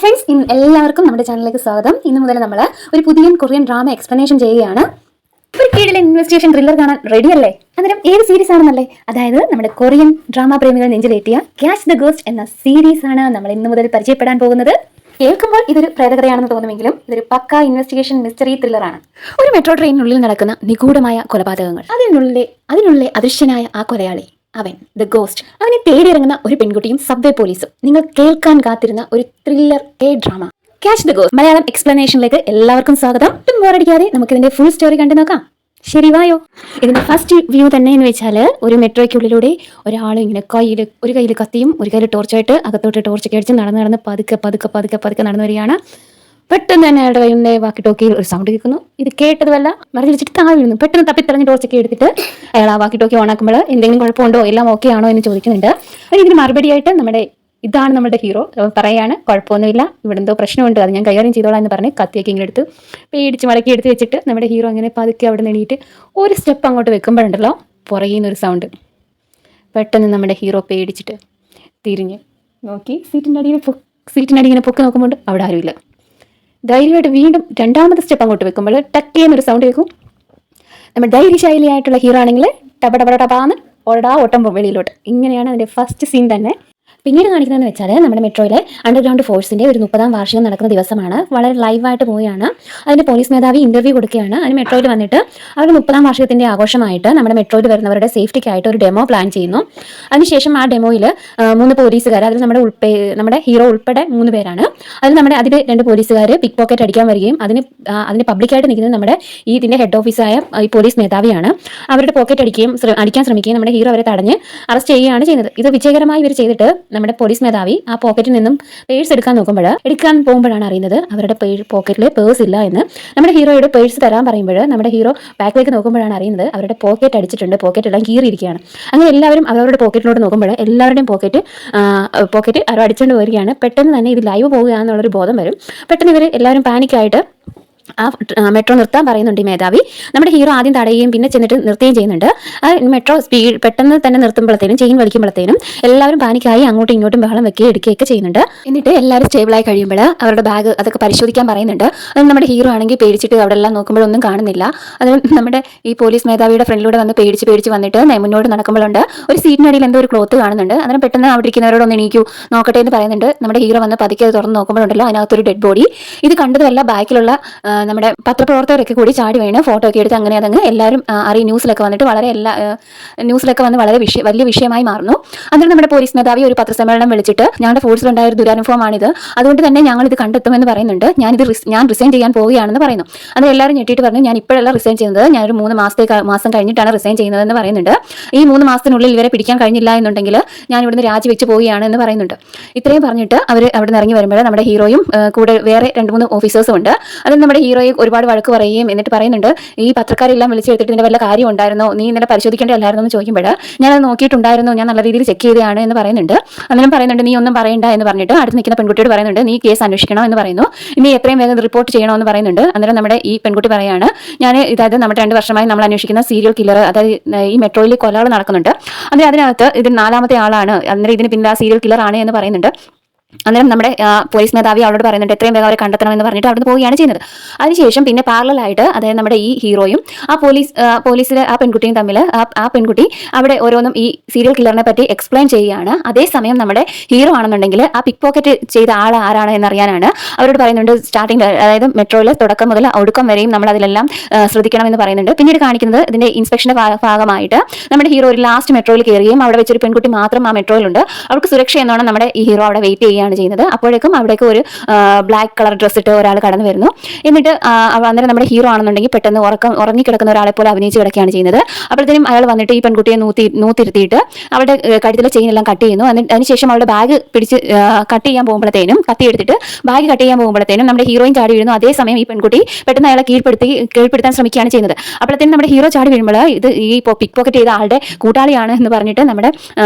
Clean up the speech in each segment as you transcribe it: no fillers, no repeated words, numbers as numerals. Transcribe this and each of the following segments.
Friends, ഇന്ന് എല്ലാവർക്കും നമ്മുടെ ചാനലിലേക്ക് സ്വാഗതം. ഇന്ന് മുതൽ നമ്മൾ ഒരു പുതിയ കൊറിയൻ ഡ്രാമ എക്സ്പ്ലനേഷൻ ചെയ്യുകയാണ്. ഒരു കീഴിലെ ഇൻവെസ്റ്റിഗേഷൻ ത്രില്ലർ കാണാൻ റെഡിയല്ലേ? അന്നേരം ഏത് സീരീസ് ആണെന്നല്ലേ? അതായത് നമ്മുടെ കൊറിയൻ ഡ്രാമ പ്രേമികൾ നെഞ്ചിലേറ്റിയ ക്യാച്ച് ദ ഗോസ്റ്റ് എന്ന സീരീസ് ആണ് നമ്മൾ ഇന്ന് മുതൽ പരിചയപ്പെടാൻ പോകുന്നത്. കേൾക്കുമ്പോൾ ഇതൊരു പ്രേതകഥയാണെന്ന് തോന്നുമെങ്കിലും ഇതൊരു പക്ക ഇൻവെസ്റ്റിഗേഷൻ മിസ്റ്ററി ത്രില്ലറാണ്. ഒരു മെട്രോ ട്രെയിനിനുള്ളിൽ നടക്കുന്ന നിഗൂഢമായ കൊലപാതകങ്ങൾ, അതിനുള്ളിലെ അദൃശ്യനായ ആ കൊലയാളി, അവൻ ദ ഗോസ്റ്റ്, അവനെ തേടിയിറങ്ങുന്ന ഒരു പെൺകുട്ടിയും സബ്വേ പോലീസും, നിങ്ങൾ കേൾക്കാൻ കാത്തിരുന്ന ഒരു thriller drama catch the ghost Malayalam എക്സ്പ്ലനേഷനിലേക്ക് എല്ലാവർക്കും സ്വാഗതം. ഒട്ടും ബോറടിക്കാതെ നമുക്ക് ഇതിന്റെ ഫുൾ സ്റ്റോറി കണ്ടു നോക്കാം. ശരി, വായോ. ഇതിന്റെ ഫസ്റ്റ് വ്യൂ തന്നെ എന്ന് വെച്ചാൽ, ഒരു മെട്രോയ്ക്കുള്ളിലൂടെ ഒരാൾ ഇങ്ങനെ ഒരു കയ്യിൽ കത്തിയും ഒരു കയ്യിൽ ടോർച്ചായിട്ട് അകത്തോട്ട് ടോർച്ചൊക്കെ അടിച്ച് നടന്ന് പതുക്കെ നടന്നു വരികയാണ്. പെട്ടെന്ന് തന്നെ അയാളുടെ കയ്യിലെ വാക്കി ടോക്കിയിൽ ഒരു സൗണ്ട് കേൾക്കുന്നു. ഇത് കേട്ടതുമല്ല, മറിഞ്ഞിട്ട് താഴെ വീഴുന്നു. പെട്ടെന്ന് തപ്പിത്തറഞ്ഞ് ടോർച്ചൊക്കെ എടുത്തിട്ട് അയാൾ ആ വാക്കി ടോക്കി ഓണാക്കുമ്പോൾ എന്തെങ്കിലും കുഴപ്പമുണ്ടോ, എല്ലാം ഓക്കെ ആണോ എന്ന് ചോദിക്കുന്നുണ്ട്. ഇതിന് മറുപടിയായിട്ട് ഇതാണ് നമ്മുടെ ഹീറോ പറയാണ്, കുഴപ്പമൊന്നുമില്ല, ഇവിടെ എന്തോ പ്രശ്നമുണ്ട്, അത് ഞാൻ കൈകാര്യം ചെയ്തോളാം എന്ന് പറഞ്ഞ് കത്തിയൊക്കെ ഇങ്ങനെ എടുത്ത് പേടിച്ച് മടക്കി എടുത്ത് വെച്ചിട്ട് നമ്മുടെ ഹീറോ അങ്ങനെ പതുക്കെ അവിടെ നിന്ന് ഒരു സ്റ്റെപ്പ് അങ്ങോട്ട് വെക്കുമ്പോഴുണ്ടല്ലോ, പുറകിൽ നിന്നൊരു സൗണ്ട്. പെട്ടെന്ന് നമ്മുടെ ഹീറോ പേടിച്ചിട്ട് തിരിഞ്ഞ് നോക്കി സീറ്റിൻ്റെ അടി ഇങ്ങനെ പൊക്കി നോക്കുമ്പോൾ അവിടെ ആരുമില്ല. ധൈര്യമായിട്ട് വീണ്ടും രണ്ടാമത്തെ സ്റ്റെപ്പ് അങ്ങോട്ട് വെക്കുമ്പോൾ ടക്കേന്നൊരു സൗണ്ട് കേൾക്കും. നമ്മൾ ധൈര്യശൈലിയായിട്ടുള്ള ഹീറോ ആണെങ്കിൽ ടപാന്ന് ഓട്ടം വെളിയിലോട്ട്. ഇങ്ങനെയാണ് അതിൻ്റെ ഫസ്റ്റ് സീൻ തന്നെ. പിന്നീട് കാണിക്കുന്നതെന്ന് വെച്ചാൽ, നമ്മുടെ മെട്രോയിലെ അണ്ടർഗ്രൗണ്ട് ഫോഴ്സിൻ്റെ ഒരു 30ാം വാർഷികം നടക്കുന്ന ദിവസമാണ്. വളരെ ലൈവായിട്ട് പോവുകയാണ്. അതിൻ്റെ പോലീസ് മേധാവി ഇൻ്റർവ്യൂ കൊടുക്കുകയാണ്. അതിന് മെട്രോയിൽ വന്നിട്ട് അവർ 30ാം വാർഷികത്തിൻ്റെ ആഘോഷമായിട്ട് നമ്മുടെ മെട്രോയിൽ വരുന്നവരുടെ സേഫ്റ്റിക്കായിട്ട് ഒരു ഡെമോ പ്ലാൻ ചെയ്യുന്നു. അതിനുശേഷം ആ ഡെമോയിൽ 3 പോലീസുകാർ, അതിൽ നമ്മുടെ ഹീറോ ഉൾപ്പെടെ 3 പേരാണ്. അതിൽ 2 പോലീസുകാർ പിക്ക് പോക്കറ്റ് അടിക്കാൻ വരികയും അതിന് പബ്ലിക്കായിട്ട് നിൽക്കുന്നത് നമ്മുടെ ഇതിൻ്റെ ഹെഡ് ഓഫീസായ ഈ പോലീസ് മേധാവിയാണ്. അവരുടെ പോക്കറ്റ് അടിക്കാൻ ശ്രമിക്കുകയും നമ്മുടെ ഹീറോ അവരെ തടഞ്ഞ് അറസ്റ്റ് ചെയ്യുകയാണ് ചെയ്യുന്നത്. ഇത് വിജയകരമായി ഇവർ ചെയ്തിട്ട് നമ്മുടെ പോലീസ് മേധാവി ആ പോക്കറ്റിൽ നിന്നും പേഴ്സ് എടുക്കാൻ പോകുമ്പോഴാണ് അറിയുന്നത് അവരുടെ പോക്കറ്റിൽ പേഴ്സ് ഇല്ല എന്ന്. നമ്മുടെ ഹീറോയുടെ പേഴ്സ് തരാൻ പറയുമ്പോൾ നമ്മുടെ ഹീറോ ബാക്കിലേക്ക് നോക്കുമ്പോഴാണ് അറിയുന്നത് അവരുടെ പോക്കറ്റ് അടിച്ചിട്ടുണ്ട്, പോക്കറ്റ് എല്ലാം കീറിയിരിക്കുകയാണ്. അങ്ങനെ എല്ലാവരും അവരുടെ പോക്കറ്റിലോട്ട് നോക്കുമ്പോൾ എല്ലാവരുടെയും പോക്കറ്റ് ആരോ അടിച്ചുകൊണ്ട് വരികയാണ്. പെട്ടെന്ന് തന്നെ ഇത് ലൈവ് പോകുകയാണെന്നുള്ളൊരു ബോധം വരും. പെട്ടെന്ന് ഇവർ എല്ലാവരും പാനിക്കായിട്ട് ആ മെട്രോ നിർത്താൻ പറയുന്നുണ്ട് ഈ മേധാവി. നമ്മുടെ ഹീറോ ആദ്യം തടയുകയും പിന്നെ ചെന്നിട്ട് നിർത്തുകയും ചെയ്യുന്നുണ്ട്. ആ മെട്രോ പെട്ടെന്ന് തന്നെ നിർത്തുമ്പോഴത്തേനും, ചെയിൻ വലിക്കുമ്പോഴത്തേനും എല്ലാവരും പാനിക്കായി അങ്ങോട്ടും ഇങ്ങോട്ടും ബഹളം എടുക്കുകയൊക്കെ ചെയ്യുന്നുണ്ട്. എന്നിട്ട് എല്ലാവരും സ്റ്റേബിളായി കഴിയുമ്പോൾ അവരുടെ ബാഗ് അതൊക്കെ പരിശോധിക്കാൻ പറയുന്നുണ്ട്. അത് നമ്മുടെ ഹീറോ ആണെങ്കിൽ പേടിച്ചിട്ട് അവിടെ എല്ലാം നോക്കുമ്പോഴൊന്നും കാണുന്നില്ല. അത് നമ്മുടെ ഈ പോലീസ് മേധാവിയുടെ ഫ്രണ്ടിലൂടെ വന്ന് പേടിച്ച് വന്നിട്ട് മുന്നോട്ട് നടക്കുമ്പോഴുണ്ട് ഒരു സീറ്റിനടിയിൽ എന്തോ ഒരു ക്ലോത്ത് കാണുന്നുണ്ട്. അന്നേരം പെട്ടെന്ന് അവിടെ ഇരിക്കുന്നവരോട് ഒന്ന് എണീക്കൂ, നോക്കട്ടെ എന്ന് പറയുന്നുണ്ട്. നമ്മുടെ ഹീറോ വന്ന് പതുക്കെ അത് തുറന്ന് നോക്കുമ്പോഴുണ്ടല്ലോ അതിനകത്തൊരു ഡെഡ് ബോഡി. ഇത് കണ്ടതുമല്ല, ബാക്കിലുള്ള നമ്മുടെ പത്രപ്രവർത്തകരൊക്കെ കൂടി ചാടി വീണ് ഫോട്ടോ ഒക്കെ എടുത്ത് അങ്ങനെ എല്ലാവരും ന്യൂസിലൊക്കെ വന്നിട്ട് വളരെ വലിയ വിഷയമായി മാറുന്നു. അന്നേരം നമ്മുടെ പോലീസ് മേധാവി ഒരു പത്രസമ്മേളനം വിളിച്ചിട്ട്, ഞങ്ങളുടെ ഫോഴ്സിലുണ്ടായ ഒരു ദുരനുഭവമാണിത്, അതുകൊണ്ട് തന്നെ ഞങ്ങൾ ഇത് കണ്ടെത്തുമെന്ന് പറയുന്നുണ്ട്, ഞാൻ റിസൈൻ ചെയ്യാൻ പോവുകയാണെന്ന് പറയുന്നു. അത് എല്ലാവരും ഞെട്ടിയിട്ട് പറഞ്ഞു, ഞാൻ ഇപ്പോഴല്ല റിസൈൻ ചെയ്യുന്നത്, ഞാനൊരു 3 മാസം കഴിഞ്ഞിട്ടാണ് റിസൈൻ ചെയ്യുന്നതെന്ന് പറയുന്നുണ്ട്. ഈ 3 മാസത്തിനുള്ളിൽ ഇവരെ പിടിക്കാൻ കഴിഞ്ഞില്ല എന്നുണ്ടെങ്കിൽ ഞാൻ ഇവിടുന്ന് രാജിവെച്ച് പോവുകയാണ് എന്ന് പറയുന്നുണ്ട്. ഇത്രയും പറഞ്ഞിട്ട് അവർ അവിടെ നിന്ന് ഇറങ്ങി വരുമ്പോൾ നമ്മുടെ ഹീറോയും കൂടെ വേറെ 2-3 ഓഫീസേഴ്സും ഉണ്ട്. അതിൽ നമ്മുടെ ഹീറോയെ ഒരുപാട് വഴക്ക് പറയുകയും എന്നിട്ട് പറയുന്നുണ്ട്, ഈ പത്രക്കാരെല്ലാം വിളിച്ചെടുത്തിട്ട് ഇതിന്റെ വല്ല കാര്യം ഉണ്ടായിരുന്നോ, നീ ഇന്നലെ പരിശോധിക്കേണ്ടതല്ലായിരുന്നു എന്ന് ചോദിക്കുമ്പോൾ ഞാനത് നോക്കിയിട്ടുണ്ടായിരുന്നു, ഞാൻ നല്ല രീതിയിൽ ചെക്ക് ചെയ്തതാണ് എന്ന് പറയുന്നുണ്ട്. അന്നേരം പറയുന്നുണ്ട്, നീ ഒന്നും പറയണ്ട എന്ന് പറഞ്ഞിട്ട് അടുത്ത് നിൽക്കുന്ന പെൺകുട്ടിയോട് പറയുന്നുണ്ട്, നീ കേസ് അന്വേഷിക്കണം എന്ന് പറയുന്നു. ഇനി എത്രയും വേഗം റിപ്പോർട്ട് ചെയ്യണമെന്ന് പറയുന്നുണ്ട്. അന്നേരം നമ്മുടെ ഈ പെൺകുട്ടി പറയാണ്, നമ്മുടെ 2 വർഷമായി നമ്മൾ അന്വേഷിക്കുന്ന സീരിയൽ കില്ലർ, അതായത് ഈ മെട്രോയിൽ കൊലകൾ നടക്കുന്നുണ്ട്, അതിനകത്ത് ഇത് 4ാമത്തെ ആളാണ്, അന്നേരം ഇതിന് പിന്നിൽ ആ സീരിയൽ കില്ലർ ആണ് എന്ന് പറയുന്നുണ്ട്. അന്നേരം നമ്മുടെ പോലീസ് മേധാവി അവളോട് പറയുന്നുണ്ട് എത്രയും വേഗം അവരെ കണ്ടെത്തണം എന്ന് പറഞ്ഞിട്ട് അവിടെ പോവുകയാണ് ചെയ്യുന്നത്. അതിനുശേഷം പിന്നെ പാരലലായിട്ട്, അതായത് നമ്മുടെ ഈ ഹീറോയും പോലീസിലെ ആ പെൺകുട്ടിയും തമ്മിൽ ആ പെൺകുട്ടി അവിടെ ഓരോന്നും ഈ സീരിയൽ കില്ലറിനെ പറ്റി എക്സ്പ്ലെയിൻ ചെയ്യുകയാണ്. അതേസമയം നമ്മുടെ ഹീറോ ആണെന്നുണ്ടെങ്കിൽ ആ പിക്ക് പോക്കറ്റ് ചെയ്ത ആൾ ആരാണ് എന്നറിയാനാണ് അവരോട് പറയുന്നുണ്ട്. സ്റ്റാർട്ടിംഗ്, അതായത് മെട്രോയിൽ തുടക്കം മുതൽ ഒടുക്കം വരെയും നമ്മൾ അതിലെല്ലാം ശ്രദ്ധിക്കണമെന്ന് പറയുന്നുണ്ട്. പിന്നീട് കാണിക്കുന്നത് ഇതിന്റെ ഇൻസ്പെക്ഷന്റെ ഭാഗമായിട്ട് നമ്മുടെ ഹീറോ ഒരു ലാസ്റ്റ് മെട്രോയിൽ കയറുകയും അവിടെ വെച്ചൊരു പെൺകുട്ടി മാത്രം ആ മെട്രോയിലുണ്ട്. അവർക്ക് സുരക്ഷ എന്നോണം നമ്മുടെ ഈ ഹീറോ അവിടെ വെയിറ്റ് ചെയ്യുകയാണ് ചെയ്യുന്നത്. അപ്പോഴേക്കും അവിടേക്ക് ഒരു ബ്ലാക്ക് കളർ ഡ്രസ് ഇട്ട് ഒരാൾ കടന്നു വരുന്നു. എന്നിട്ട് അന്നേരം നമ്മുടെ ഹീറോ ആണെന്നുണ്ടെങ്കിൽ പെട്ടെന്ന് ഉറങ്ങിക്കിടക്കുന്ന ഒരാളെ പോലെ അഭിനയിച്ച് കിടക്കുകയാണ് ചെയ്യുന്നത്. അപ്പോഴത്തേനും അയാൾ വന്നിട്ട് ഈ പെൺകുട്ടിയെ നൂത്തിരുത്തിയിട്ട് അവരുടെ കഴുത്തിലെ ചെയിൻ എല്ലാം കട്ട് ചെയ്യുന്നു. അതിനുശേഷം അവളുടെ ബാഗ് പിടിച്ച് കട്ട് ചെയ്യാൻ പോകുമ്പോഴത്തേനും, കത്തിയെടുത്തിട്ട് ബാഗ് കട്ട് ചെയ്യാൻ പോകുമ്പോഴത്തേനും നമ്മുടെ ഹീറോയും ചാടി വീഴുന്നു. അതേസമയം ഈ പെൺകുട്ടി പെട്ടെന്ന് അയാളെ കീഴ്പ്പെടുത്താൻ ശ്രമിക്കുകയാണ് ചെയ്യുന്നത്. അപ്പോഴത്തേനും നമ്മുടെ ഹീറോ ചാടി വീഴുമ്പോൾ ഇത് ഈ പിക്ക് പോക്കറ്റ് ചെയ്ത ആളുടെ കൂട്ടാളിയാണ് എന്ന് പറഞ്ഞിട്ട് നമ്മുടെ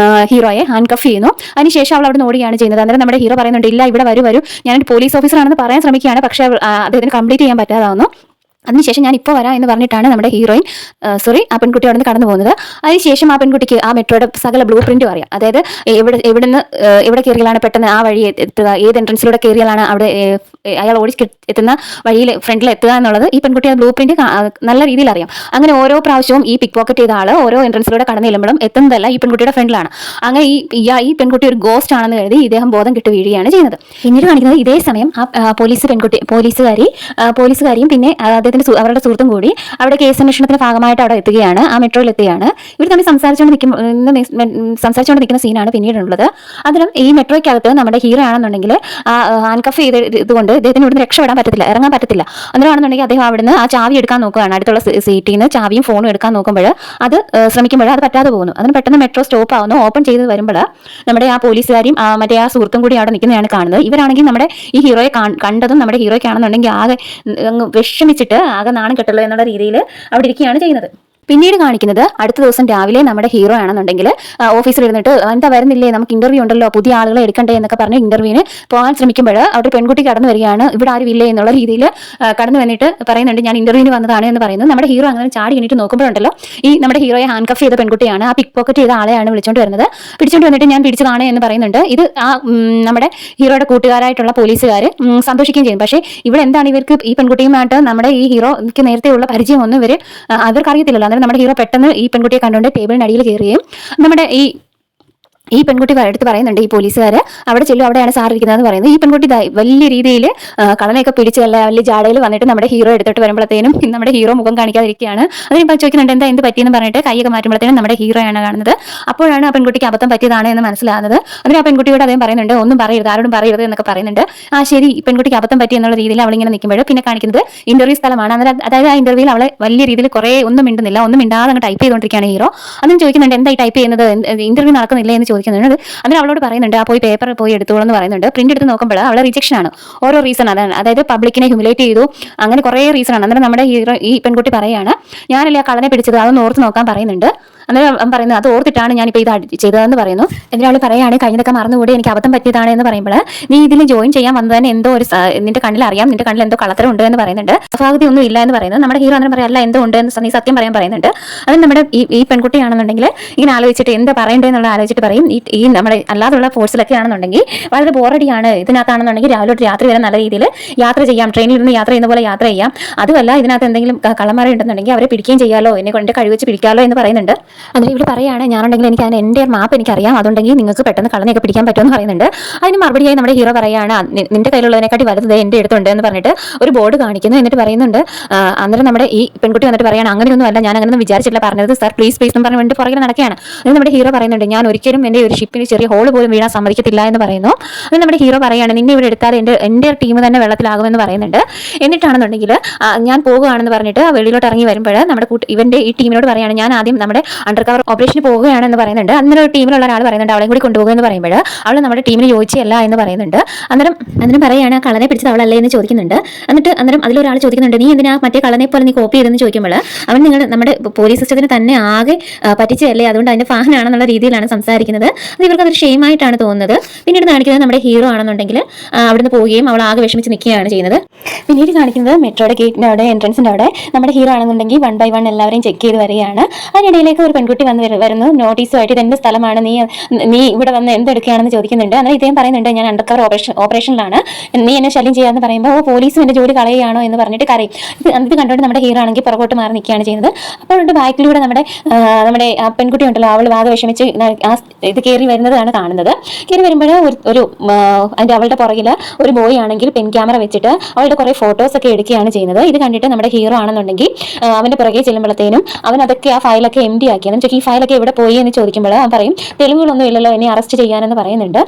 ഹീറോയെ ഹാൻഡ് കഫ് ചെയ്യുന്നു. അതിനുശേഷം അവൾ അവിടെ ഓടുകയാണ് ചെയ്യുന്നത്. അന്നേരം നമ്മുടെ ഹീറോ പറയുന്നുണ്ട്, ഇല്ല ഇവിടെ വരൂ, ഞാനൊരു പോലീസ് ഓഫീസറാണെന്ന് പറയാൻ ശ്രമിക്കുകയാണ്. പക്ഷേ അദ്ദേഹത്തിന് കംപ്ലീറ്റ് ചെയ്യാൻ പറ്റാതാവുന്നു. അതിനുശേഷം ഞാൻ ഇപ്പോൾ വരാം എന്ന് പറഞ്ഞിട്ടാണ് നമ്മുടെ ഹീറോയിൻ ആ പെൺകുട്ടി അവിടെ നിന്ന് കടന്നു പോകുന്നത്. അതിനുശേഷം ആ പെൺകുട്ടിക്ക് ആ മെട്രോയുടെ സകല ബ്ലൂ പ്രിന്റും അറിയാം. അതായത് എവിടെ കയറിയാലാണ് പെട്ടെന്ന് ആ വഴി എത്തുക, ഏത് എൻട്രൻസിലൂടെ കയറിയാലാണ് അവിടെ അയാൾ ഓടിച്ച് എത്തുന്ന വഴിയിൽ ഫ്രണ്ടിൽ എത്തുക എന്നുള്ളത് ഈ പെൺകുട്ടി ആ ബ്ലൂ പ്രിന്റ് നല്ല രീതിയിൽ അറിയാം. അങ്ങനെ ഓരോ പ്രാവശ്യവും ഈ പിക്ക് പോക്കറ്റ് ചെയ്ത ആള് ഓരോ എൻട്രൻസിലൂടെ കടന്നു ചെല്ലുമ്പോഴും എത്തുന്നതല്ല ഈ പെൺകുട്ടിയുടെ ഫ്രണ്ടിലാണ്. അങ്ങനെ ഈ പെൺകുട്ടി ഒരു ഗോസ്റ്റ് ആണെന്ന് കരുതി ഇദ്ദേഹം ബോധം കിട്ടു വീഴുകയാണ് ചെയ്യുന്നത്. പിന്നീട് കാണിക്കുന്നത് ഇതേ സമയം ആ പോലീസുകാരിയും പിന്നെ അവരുടെ സുഹൃത്തും കൂടി അവിടെ കേസ് അന്വേഷണത്തിന്റെ ഭാഗമായിട്ട് അവിടെ എത്തുകയാണ്, ആ മെട്രോയിൽ എത്തുകയാണ്. ഇവർ തമ്മിൽ സംസാരിച്ചുകൊണ്ട് നിൽക്കുന്ന സീനാണ് പിന്നീടുള്ളത്. അതിനും ഈ മെട്രോയ്ക്കകത്ത് നമ്മുടെ ഹീറോ ആണെന്നുണ്ടെങ്കിൽ ഹാൻഡ്കഫ് ചെയ്ത് ഇതുകൊണ്ട് ഇദ്ദേഹത്തിന് ഇവിടുന്ന് രക്ഷപ്പെടാൻ പറ്റത്തില്ല, ഇറങ്ങാൻ പറ്റത്തില്ല. അന്നേരമാണെന്നുണ്ടെങ്കിൽ അദ്ദേഹം അവിടുന്ന് ആ ചാവി എടുക്കാൻ നോക്കുകയാണ്. അടുത്തുള്ള സീറ്റിൽ നിന്ന് ചാവിയും ഫോണും എടുക്കാൻ നോക്കുമ്പോൾ അത് ശ്രമിക്കുമ്പോൾ അത് പറ്റാതെ പോകുന്നു. അതിന് പെട്ടെന്ന് മെട്രോ സ്റ്റോപ്പ് ആവുന്നു. ഓപ്പൺ ചെയ്ത് വരുമ്പോൾ നമ്മുടെ ആ പോലീസുകാരും മറ്റേ ആ സുഹൃത്തും കൂടി അവിടെ നിൽക്കുന്നതാണ് കാണുന്നത്. ഇവരാണെങ്കിൽ നമ്മുടെ ഈ ഹീറോയെ കണ്ടതും നമ്മുടെ ഹീറോയ്ക്കാണെന്നുണ്ടെങ്കിൽ ആകെ വിഷമിച്ചിട്ട് ആകെ നാണം കെട്ടല്ലോ എന്നുള്ള രീതിയിൽ അവിടെ ഇരിക്കുകയാണ് ചെയ്യുന്നത്. പിന്നീട് കാണിക്കുന്നത് അടുത്ത ദിവസം രാവിലെ നമ്മുടെ ഹീറോ ആണെന്നുണ്ടെങ്കിൽ ഓഫീസിൽ ഇരുന്നിട്ട് എന്താ വരുന്നില്ലേ, നമുക്ക് ഇന്റർവ്യൂ ഉണ്ടല്ലോ, പുതിയ ആളുകളെ എടുക്കണ്ടേ എന്നൊക്കെ പറഞ്ഞ് ഇന്റർവ്യൂവിന് പോകാൻ ശ്രമിക്കുമ്പോൾ അവിടെ പെൺകുട്ടി കടന്നു വരികയാണ്. ഇവിടെ ആരും ഇല്ലേ എന്നുള്ള രീതിയിൽ കടന്നു വന്നിട്ട് പറയുന്നുണ്ട് ഞാൻ ഇന്റർവ്യൂവിന് വന്നതാണ് എന്ന് പറയുന്നു. നമ്മുടെ ഹീറോ അങ്ങനെ ചാടി എണീറ്റ് നോക്കുമ്പോഴുണ്ടല്ലോ ഈ നമ്മുടെ ഹീറോയെ ഹാൻഡ് കഫ് ചെയ്ത പെൺകുട്ടിയാണ്, ആ പിക്ക് പോക്കറ്റ് ചെയ്ത ആളെയാണ് പിടിച്ചുകൊണ്ട് വന്നിട്ട് ഞാൻ പിടിച്ചതാണ് എന്ന് പറയുന്നുണ്ട്. ഇത് നമ്മുടെ ഹീറോയുടെ കൂട്ടുകാരായിട്ടുള്ള പോലീസുകാർ സന്തോഷിക്കുകയും ചെയ്യും. പക്ഷേ ഇവിടെ എന്താണ് ഇവർക്ക് ഈ പെൺകുട്ടിയുമായിട്ട് നമ്മുടെ ഈ ഹീറോയ്ക്ക് നേരത്തെയുള്ള പരിചയമൊന്നും അവർക്ക് അറിയത്തില്ലല്ലോ. നമ്മുടെ ഹീറോ പെട്ടെന്ന് ഈ പെൺകുട്ടിയെ കണ്ടുകൊണ്ട് ടേബിളിനടിയിൽ കയറുകയും നമ്മുടെ ഈ പെൺകുട്ടി എടുത്ത് പറയുന്നുണ്ട് ഈ പോലീസുകാർ അവിടെ ചെല്ലും, അവിടെയാണ് സാർ ഇരിക്കുന്നതെന്ന് പറയുന്നത്. ഈ പെൺകുട്ടി വലിയ രീതിയിൽ കളനയൊക്കെ പിടിച്ചല്ല വലിയ ജാടയിൽ വന്നിട്ട് നമ്മുടെ ഹീറോ എടുത്തിട്ട് വരുമ്പോഴത്തേനും നമ്മുടെ ഹീറോ മുഖം കാണിക്കാതിരിക്കുകയാണ്. അതിനിപ്പോൾ ചോദിക്കുന്നുണ്ട് എന്ത് പറ്റിയെന്ന് പറഞ്ഞിട്ട് കൈയൊക്കെ മാറ്റുമ്പോഴത്തേനും നമ്മുടെ ഹീറോയാണ് കാണുന്നത്. അപ്പോഴാണ് ആ പെൺകുട്ടിക്ക് അബദ്ധം പറ്റിയതാണ് എന്ന് മനസ്സിലാകുന്നത്. അതിന് ആ പെൺകുട്ടിയോട് അദ്ദേഹം പറയുന്നുണ്ട് ഒന്നും പറയരുത്, ആരോടും പറയരുത് എന്നൊക്കെ പറയുന്നുണ്ട്. ആ ശരി, ഈ പെൺകുട്ടിക്ക് അബദ്ധം പറ്റി എന്നുള്ള രീതിയിൽ അവളിങ്ങനെ നിൽക്കുമ്പോൾ പിന്നെ കാണിക്കുന്നത് ഇന്റർവ്യൂ സ്ഥലമാണ്. അതായത് ആ ഇന്റർവ്യൂവിൽ അവളെ വലിയ രീതിയിൽ കുറേ ഒന്നും മിണ്ടാതെ അങ്ങ് ടൈപ്പ് ചെയ്തുകൊണ്ടിരിക്കുകയാണ് ഹീറോ. അതിന് ചോദിക്കുന്നുണ്ട് എന്തായി ടൈപ്പ് ചെയ്യുന്നത്, ഇന്റർവ്യൂ നടക്കുന്നില്ലേ എന്ന് ചോദിക്കുന്നുണ്ട്. അതിന് അവളോട് പറയുന്നുണ്ട് ആ പേപ്പർ പോയി എടുത്തോളൂ എന്ന് പറയുന്നുണ്ട്. പ്രിന്റ് എടുത്ത് നോക്കുമ്പോൾ അവളെ റിജക്ഷൻ ആണ്. ഓരോ റീസൺ അതാണ്, അതായത് പബ്ലിക്കിനെ ഹ്യൂമിലേറ്റ് ചെയ്തു, അങ്ങനെ കുറേ റീസൺ ആണ്. അന്നേരം നമ്മുടെ ഹീറോ ഈ പെൺകുട്ടി പറയാണ് ഞാനല്ലേ ആ കളനെ പിടിച്ചത്, അതൊന്ന് ഓർത്ത് നോക്കാൻ പറയുന്നുണ്ട്. അന്നേരം പറയുന്നത് അത് ഓർത്തിട്ടാണ് ഞാനിപ്പോൾ ഇത് ചെയ്തതെന്ന് പറയുന്നു. എന്നിട്ട് പറയുകയാണ് കഴിഞ്ഞതൊക്കെ മറന്നുകൂടി, എനിക്ക് അബദ്ധം പറ്റിയതാണ് എന്ന് പറയുമ്പോൾ നീ ഇതിൽ ജോയിൻ ചെയ്യാൻ വന്നത് തന്നെ എന്തോ ഒരു നിന്റെ കണ്ണിൽ അറിയാം, നിന്റെ കണ്ണിൽ എന്തോ കളത്തരം ഉണ്ട് എന്ന് പറയുന്നുണ്ട്. അപാകത ഒന്നും ഇല്ല എന്ന് പറയുന്നത്. നമ്മുടെ ഹീറോ അന്നേരം പറയല്ല എന്തോ ഉണ്ട് എന്ന് നീ സത്യം പറയാൻ പറയുന്നുണ്ട്. അത് നമ്മുടെ ഈ പെൺകുട്ടിയാണെന്നുണ്ടെങ്കിൽ ഇങ്ങനെ ആലോചിച്ചിട്ട് എന്താ പറയേണ്ടതെന്നുള്ള ആലോചിച്ചിട്ട് പറയും ഈ നമ്മുടെ അല്ലാതുള്ള ഫോഴ്സിലൊക്കെ ആണെന്നുണ്ടെങ്കിൽ വളരെ ബോറടിയാണ്, ഇതിനകത്താണെന്നുണ്ടെങ്കിൽ രാവിലെ തൊട്ട് രാത്രി വരെ നല്ല രീതിയിൽ യാത്ര ചെയ്യാം, ട്രെയിനിൽ നിന്ന് യാത്ര ചെയ്യുന്ന പോലെ യാത്ര ചെയ്യാം, അതുമല്ല ഇതിനകത്ത് എന്തെങ്കിലും കള്ളന്മാരെ ഉണ്ടെന്നുണ്ടെങ്കിൽ അവരെ പിടിക്കുകയും ചെയ്യാലോ, എന്നെ കൊണ്ട് കഴിവ് വെച്ച് പിടിക്കാമല്ലോ എന്ന് പറയുന്നുണ്ട്. അതിൽ ഇവിടെ പറയുകയാണ് ഞാനുണ്ടെങ്കിൽ എനിക്ക് അതിന് എൻ്റെ മാപ്പ് എനിക്കറിയാം, അതുണ്ടെങ്കിൽ നിങ്ങൾക്ക് പെട്ടെന്ന് കളനെയൊക്കെ പിടിക്കാൻ പറ്റുമെന്ന് പറയുന്നുണ്ട്. അതിന് മറുപടിയായി നമ്മുടെ ഹീറോ പറയുകയാണ് നിന്റെ കയ്യിലുള്ളതിനെക്കാട്ടി വലുത് എൻ്റെ അടുത്തുണ്ട് എന്ന് പറഞ്ഞിട്ട് ഒരു ബോർഡ് കാണിക്കുന്നു. എന്നിട്ട് പറയുന്നുണ്ട് അന്നേരം നമ്മുടെ ഈ പെൺകുട്ടി വന്നിട്ട് പറയുകയാണ് അങ്ങനെയൊന്നും അല്ല, ഞാൻ അങ്ങനെയൊന്നും വിചാരിച്ചില്ല പറഞ്ഞത് സാർ, പ്ലീസ് എന്ന് പറഞ്ഞ് വേണ്ടി പുറകിൽ നടക്കുകയാണ്. അത് നമ്മുടെ ഹീറോ പറയുന്നുണ്ട് ഞാൻ ഒരിക്കലും എൻ്റെ ഒരു ഷിപ്പിന് ചെറിയ ഹോൾ പോലും വീഴാൻ സമ്മതിക്കത്തില്ല എന്ന് പറയുന്നു. അത് നമ്മുടെ ഹീറോ പറയുകയാണ് നിന്നെ ഇവിടെ എടുത്താൽ എൻ്റെ ടീം തന്നെ വെള്ളത്തിലാകുമെന്ന് പറയുന്നുണ്ട്. എന്നിട്ടാണെന്നുണ്ടെങ്കിൽ ഞാൻ പോകുകയാണെന്ന് പറഞ്ഞിട്ട് വെളിയിലോട്ട് ഇറങ്ങി വരുമ്പോൾ നമ്മുടെ ഇവന്റെ ഈ ടീമിനോട് പറയുകയാണ് ഞാൻ ആദ്യം നമ്മുടെ അണ്ടർ കവർ ഓപ്പറേഷന് പോവുകയാണെന്ന് പറയുന്നുണ്ട്. അന്നേരം ടീമിലുള്ള ഒരാൾ പറയുന്നുണ്ട് അവളെ കൂടി കൊണ്ടുപോകുക എന്ന് പറയുമ്പോൾ അവൾ നമ്മുടെ ടീമിന് യോജിച്ചല്ല എന്ന് പറയുന്നുണ്ട്. അന്നേരം പറയുകയാണ് കളനെ പിടിച്ചത് അവളല്ലേ എന്ന് ചോദിക്കുന്നുണ്ട്. അന്നേരം അതിലൊരാൾ ചോദിക്കുന്നുണ്ട് നീ എന്തിനാ മറ്റേ കളനെ പോലെ നീ കോപ്പി ചെയ്തെന്ന് ചോദിക്കുമ്പോൾ അവൻ നമ്മുടെ പോലീസ് സിസ്റ്റത്തിന് തന്നെ ആകെ പറ്റിച്ചല്ലേ, അതുകൊണ്ട് അതിന്റെ ഫാനാണെന്നുള്ള രീതിയിലാണ് സംസാരിക്കുന്നത്. അത് ഇവർക്ക് അതൊരു ഷെയിമായിട്ടാണ് തോന്നുന്നത്. പിന്നീട് കാണിക്കുന്നത് നമ്മുടെ ഹീറോ ആണെന്നുണ്ടെങ്കിൽ അവിടുന്ന് പോവുകയും അവൾ ആകെ വിഷമിച്ച് നിൽക്കുകയാണ് ചെയ്യുന്നത്. പിന്നീട് കാണിക്കുന്നത് മെട്രോയുടെ ഗേറ്റിന്റെ അവിടെ എൻട്രൻസിന്റെ അവിടെ നമ്മുടെ ഹീറോ ആണെന്നുണ്ടെങ്കിൽ 1 by 1 എല്ലാവരെയും ചെക്ക് ചെയ്ത് വരികയാണ്. അതിനിടയിലേക്ക് ഒരു പെൺകുട്ടി വരുന്നു നോട്ടീസുമായിട്ട് ഇതെന്റെ സ്ഥലമാണ്, നീ ഇവിടെ വന്ന് എന്തെടുക്കുകയാണെന്ന് ചോദിക്കുന്നുണ്ട്. എന്നാൽ ഇദ്ദേഹം പറയുന്നുണ്ട് ഞാൻ അണ്ടർ കവർ ഓപ്പറേഷനിലാണ്, നീ എന്നെ ശല്യം ചെയ്യാന്ന് പറയുമ്പോൾ പോലീസും എന്റെ ജോലി കളയുകയാണോ എന്ന് പറഞ്ഞിട്ട് കരയും. ഇത് കണ്ടുകൊണ്ട് നമ്മുടെ ഹീറോ ആണെങ്കിൽ പുറകോട്ട് മാറി നിൽക്കുകയാണ് ചെയ്യുന്നത്. അപ്പോൾ ബാക്കിലൂടെ നമ്മുടെ പെൺകുട്ടി ഉണ്ടല്ലോ അവൾ വാഗ വിഷമിച്ച് ഇത് കയറി വരുന്നതാണ് കാണുന്നത്. കയറി വരുമ്പോൾ അവളുടെ പുറകിൽ ഒരു ബോയ് ആണെങ്കിൽ പെൻ ക്യാമറ വെച്ചിട്ട് അവളുടെ കുറെ ഫോട്ടോസ് ഒക്കെ എടുക്കുകയാണ് ചെയ്യുന്നത്. ഇത് കണ്ടിട്ട് നമ്മുടെ ഹീറോ ആണെന്നുണ്ടെങ്കിൽ അവന്റെ പുറകെ ചെല്ലുമ്പോഴത്തേനും അവൻ അതൊക്കെ ആ ഫയലൊക്കെ എംപ്റ്റി ആക്കി. ഈ ഫയലൊക്കെ എവിടെ പോയി എന്ന് ചോദിക്കുമ്പോൾ അവൻ പറയും തെളിവുകളൊന്നും ഇല്ലല്ലോ എന്നെ അറസ്റ്റ് ചെയ്യാനെന്ന് പറയുന്നുണ്ട്.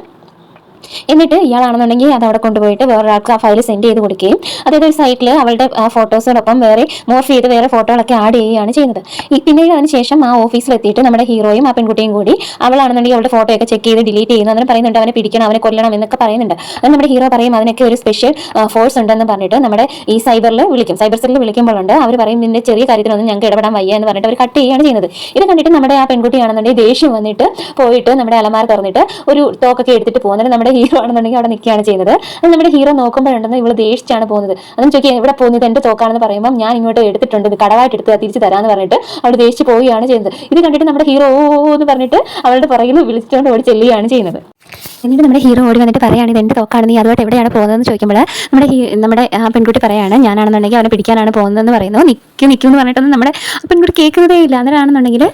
എന്നിട്ട് ഇയാളാണെന്നുണ്ടെങ്കിൽ അത് അവിടെ കൊണ്ടുപോയിട്ട് വേറൊരാൾക്ക് ആ ഫയൽ സെൻഡ് ചെയ്ത് കൊടുക്കുകയും അതായത് ഒരു സൈറ്റിൽ അവളുടെ ഫോട്ടോസിനൊപ്പം വേറെ മോർഫ് ചെയ്ത് വേറെ ഫോട്ടോകളൊക്കെ ആഡ് ചെയ്യുകയാണ് ചെയ്യുന്നത്. പിന്നീട് അതിനുശേഷം ആ ഓഫീസിലെത്തിയിട്ട് നമ്മുടെ ഹീറോയും ആ പെൺകുട്ടിയും കൂടി അവളാണെന്നുണ്ടെങ്കിൽ അവളുടെ ഫോട്ടോയൊക്കെ ചെക്ക് ചെയ്ത് ഡിലീറ്റ് ചെയ്യുന്നു. അങ്ങനെ പറയുന്നുണ്ട് അവനെ പിടിക്കണം, അവനെ കൊല്ലണം എന്നൊക്കെ പറയുന്നുണ്ട്. അത് നമ്മുടെ ഹീറോ പറയും അതിനൊക്കെ ഒരു സ്പെഷ്യൽ ഫോഴ്സ് ഉണ്ടെന്ന് പറഞ്ഞിട്ട് നമ്മുടെ ഈ സൈബർ സെല്ലിൽ വിളിക്കുമ്പോഴുണ്ട് അവർ പറയും നിന്റെ ചെറിയ കാര്യത്തിനൊന്നും ഞങ്ങൾക്ക് ഇടപെടാൻ വയ്യ എന്ന് പറഞ്ഞിട്ട് അവർ കട്ട് ചെയ്യുകയാണ് ചെയ്യുന്നത്. ഇത് കണ്ടിട്ട് നമ്മുടെ ആ പെൺകുട്ടിയാണെന്നുണ്ടെങ്കിൽ ദേഷ്യം വന്നിട്ട് പോയിട്ട് നമ്മുടെ അലമാര തുറന്നിട്ട് ഒരു തോക്കൊക്കെ എടുത്തിട്ട് പോകുന്നത്. നമ്മുടെ നമ്മുടെ ഹീറോ ആണെന്നുണ്ടെങ്കിൽ അവിടെ നിൽക്കുകയാണ് ചെയ്യുന്നത്. അത് നമ്മുടെ ഹീറോ നോക്കുമ്പോഴുണ്ടെന്ന് ഇവള് ദേഷിച്ചാണ് പോകുന്നത്. അതും ചോദിക്കുക എവിടെ പോകുന്നത്, എന്റെ തോക്കാണെന്ന് പറയുമ്പോൾ ഞാൻ ഇങ്ങോട്ട് എടുത്തിട്ടുണ്ട്, ഇത് കടവായിട്ട് എടുത്ത് തിരിച്ച് തരാമെന്ന് പറഞ്ഞിട്ട് അവിടെ ദേഷിച്ച് പോവുകയാണ് ചെയ്യുന്നത്. ഇത് കണ്ടിട്ട് നമ്മുടെ ഹീറോ ഓ എന്ന് പറഞ്ഞിട്ട് അവളുടെ പുറകിൽ വിളിച്ചുകൊണ്ട് ഓടി ചെല്ലുകയാണ് ചെയ്യുന്നത്. എന്നിട്ട് നമ്മുടെ ഹീറോ ഓടി വന്നിട്ട് പറയാണ് ഇത് എൻ്റെ തോക്കാണ്, നീ അതുമായിട്ട് എവിടെയാണ് പോകുന്നതെന്ന് ചോദിക്കുമ്പോൾ നമ്മുടെ ആ പെൺകുട്ടി പറയാണ് ഞാനാണെന്നുണ്ടെങ്കിൽ അവനെ പിടിക്കാനാണ് പോകുന്നതെന്ന് പറയുന്നു. നിൽക്കും എന്ന് പറഞ്ഞിട്ടൊന്നും നമ്മുടെ പെൺകുട്ടി കേൾക്കുന്നതേ ഇല്ല. അന്നേരമാണെന്നുണ്ടെങ്കിൽ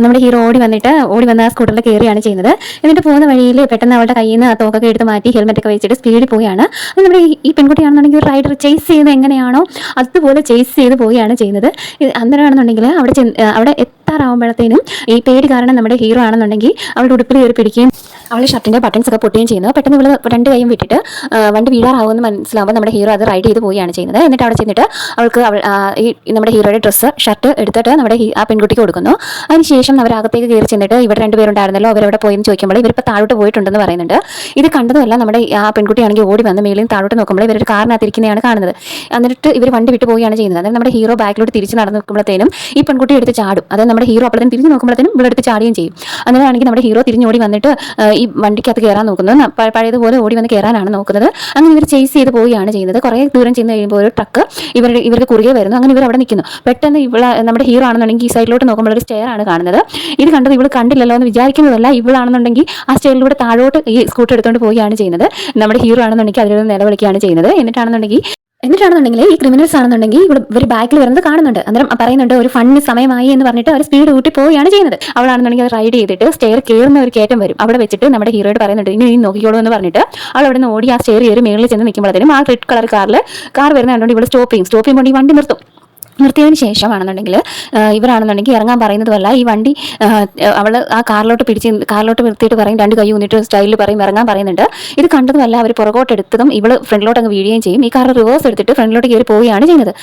നമ്മുടെ ഹീറോ ഓടി വന്ന് ആ സ്കൂട്ടറിൽ കയറുകയാണ് ചെയ്യുന്നത്. എന്നിട്ട് പോകുന്ന വഴിയിൽ പെട്ടെന്ന് അവളുടെ കയ്യിൽ നിന്ന് ആ തോക്കൊക്കെ എടുത്ത് മാറ്റി ഹെൽമെറ്റൊക്കെ വെച്ചിട്ട് സ്പീഡിൽ പോവുകയാണ്. അത് നമ്മുടെ ഈ പെൺകുട്ടിയാണെന്നുണ്ടെങ്കിൽ ഒരു റൈഡർ ചേസ് ചെയ്യുന്നത് എങ്ങനെയാണോ അതുപോലെ ചേസ് ചെയ്ത് പോവുകയാണ് ചെയ്യുന്നത്. അന്നേരമാണെന്നുണ്ടെങ്കിൽ അവിടെ എത്താറാവുമ്പോഴത്തേനും ഈ പേടി കാരണം നമ്മുടെ ഹീറോ ആണെന്നുണ്ടെങ്കിൽ അവളുടെ ഉടുപ്പിൽ കയറി പിടിക്കുകയും അവളുടെ ഷർട്ടിൻ്റെ ബട്ടൺസ് ഒക്കെ പൊട്ടുകയും ചെയ്യുന്നു. പെട്ടെന്ന് ഇവൾ രണ്ട് കൈയും വിട്ടിട്ട് വണ്ടി വീഴാറാവുമെന്ന് മനസ്സിലാവുമ്പോൾ നമ്മുടെ ഹീറോ അത് റൈഡ് ചെയ്ത് പോവുകയാണ് ചെയ്യുന്നത്. എന്നിട്ട് അവിടെ ചെന്നിട്ട് അവൾക്ക് ഈ നമ്മുടെ ഹീറോയുടെ ഷർട്ട് എടുത്തിട്ട് ആ പെൺകുട്ടിക്ക് കൊടുക്കുന്നു. അതിനുശേഷം അവരകത്തേക്ക് കയറി ചെന്നിട്ട് ഇവിടെ രണ്ടുപേരുണ്ടായിരുന്നല്ലോ, അവരവിടെ പോയെന്ന് ചോദിക്കുമ്പോൾ ഇവരിപ്പോൾ താഴോട്ട് പോയിട്ടുണ്ടെന്ന് പറയുന്നുണ്ട്. ഇത് കണ്ടതുമല്ല നമ്മുടെ ആ പെൺകുട്ടിയാണെങ്കിൽ ഓടി വന്ന് മേളിൽ താഴോട്ട് നോക്കുമ്പോൾ ഇവരൊരു കാറിനകത്തിരിക്കുന്നതാണ് കാണുന്നത്. എന്നിട്ട് ഇവർ വണ്ടി വിട്ട് പോവുകയാണ് ചെയ്യുന്നത്. അതായത് നമ്മുടെ ഹീറോ ബാക്കിലോട്ട് തിരിച്ച് നടന്ന് നോക്കുമ്പോഴത്തേനും ഈ പെൺകുട്ടി എടുത്ത് ചാടും. അതായത് നമ്മുടെ ഹീറോ അപ്പോഴത്തേനും തിരിഞ്ഞ് നോക്കുമ്പോഴത്തേനും ഇവളെടുത്ത് ചാടുകയും ചെയ്യും. അങ്ങനെയാണെങ്കിൽ നമ്മുടെ ഹീറോ തിരിഞ്ഞോടി വന്നിട്ട് ഈ വണ്ടിക്കകത്ത് കയറാൻ നോക്കുന്നത് പഴയതുപോലെ ഓടി വന്ന് കയറാനാണ് നോക്കുന്നത്. അങ്ങനെ ഇവർ ചേസ് ചെയ്ത് പോവുകയാണ് ചെയ്യുന്നത്. കുറേ ദൂരം ചെന്ന് കഴിയുമ്പോൾ ഒരു ട്രക്ക് ഇവർക്ക് കുറുകെ വരുന്നു. അങ്ങനെ ഇവർ അവിടെ നിൽക്കുന്നു. പെട്ടെന്ന് നമ്മുടെ ഹീറോ ആണെന്നുണ്ടെങ്കിൽ ഈ സൈഡിലോട്ട് നോക്കുമ്പോൾ ഒരു സ്റ്റെയർ ആണ് കാണുന്നത്. ഇത് കണ്ടത് ഇവൾ കണ്ടില്ലല്ലോ എന്ന് വിചാരിക്കുന്നതല്ല, ഇവളാണെന്നുണ്ടെങ്കിൽ ആ സ്റ്റെയറിലൂടെ താഴോട്ട് ഈ സ്കൂട്ടർ എടുത്തുകൊണ്ട് പോവുകയാണ് ചെയ്യുന്നത്. നമ്മുടെ ഹീറോ ആണെന്നുണ്ടെങ്കിൽ അതിൽ നിന്ന് നിലവിളിക്കുകയാണ് ചെയ്യുന്നത്. എന്നിട്ടാണെന്നുണ്ടെങ്കിൽ ഈ ക്രിമിനൽസ് ആണെന്നുണ്ടെങ്കിൽ ഇവർ ബാക്കിൽ വരുന്നത് കാണുന്നുണ്ട്. അന്നേരം പറയുന്നുണ്ട് ഒരു ഫണ്ണിന് സമയമായി എന്ന് പറഞ്ഞിട്ട് അവർ സ്പീഡ് കൂട്ടി പോവുകയാണ് ചെയ്യുന്നത്. അവളാണെന്നുണ്ടെങ്കിൽ അത് റൈഡ് ചെയ്തിട്ട് സ്റ്റെയർ കയറുന്ന ഒരു കയറ്റം വരും. അവിടെ വെച്ചിട്ട് നമ്മുടെ ഹീറോയോട് പറയുന്നുണ്ട് ഇനി നീ നോക്കിക്കോളൂ എന്ന് പറഞ്ഞിട്ട് അവൾ അവിടെ നിന്ന് ഓടി ആ സ്റ്റെയർ കയറി മേളിൽ ചെന്ന് നിൽക്കുമ്പോഴത്തേനും ആ റെഡ് കളർ കാർ വരുന്ന കണ്ടുകൊണ്ട് ഇവൾ സ്റ്റോപ്പ് ചെയ്യുമ്പോൾ ഈ വണ്ടി നിർത്തിയതിന് ശേഷമാണെന്നുണ്ടെങ്കിൽ ഇവരാണെന്നുണ്ടെങ്കിൽ ഇറങ്ങാൻ പറയുന്നതുമല്ല, ഈ വണ്ടി അവൾ ആ കാറിലോട്ട് നിർത്തിയിട്ട് പറയും, രണ്ട് കൈ ഊന്നിട്ട് സ്റ്റൈലിൽ പറയും, ഇറങ്ങാൻ പറയുന്നുണ്ട്. ഇത് കണ്ടതുമല്ല അവർ പുറകോട്ട് എടുത്തതും ഇവൾ ഫ്രണ്ടിലോട്ട് അങ്ങ് വീഴുകയും ചെയ്യും. ഈ കാർ റിവേഴ്സ് എടുത്തിട്ട് ഫ്രണ്ടിലോട്ട് കയറി പോവുകയാണ് ചെയ്യുന്നത്.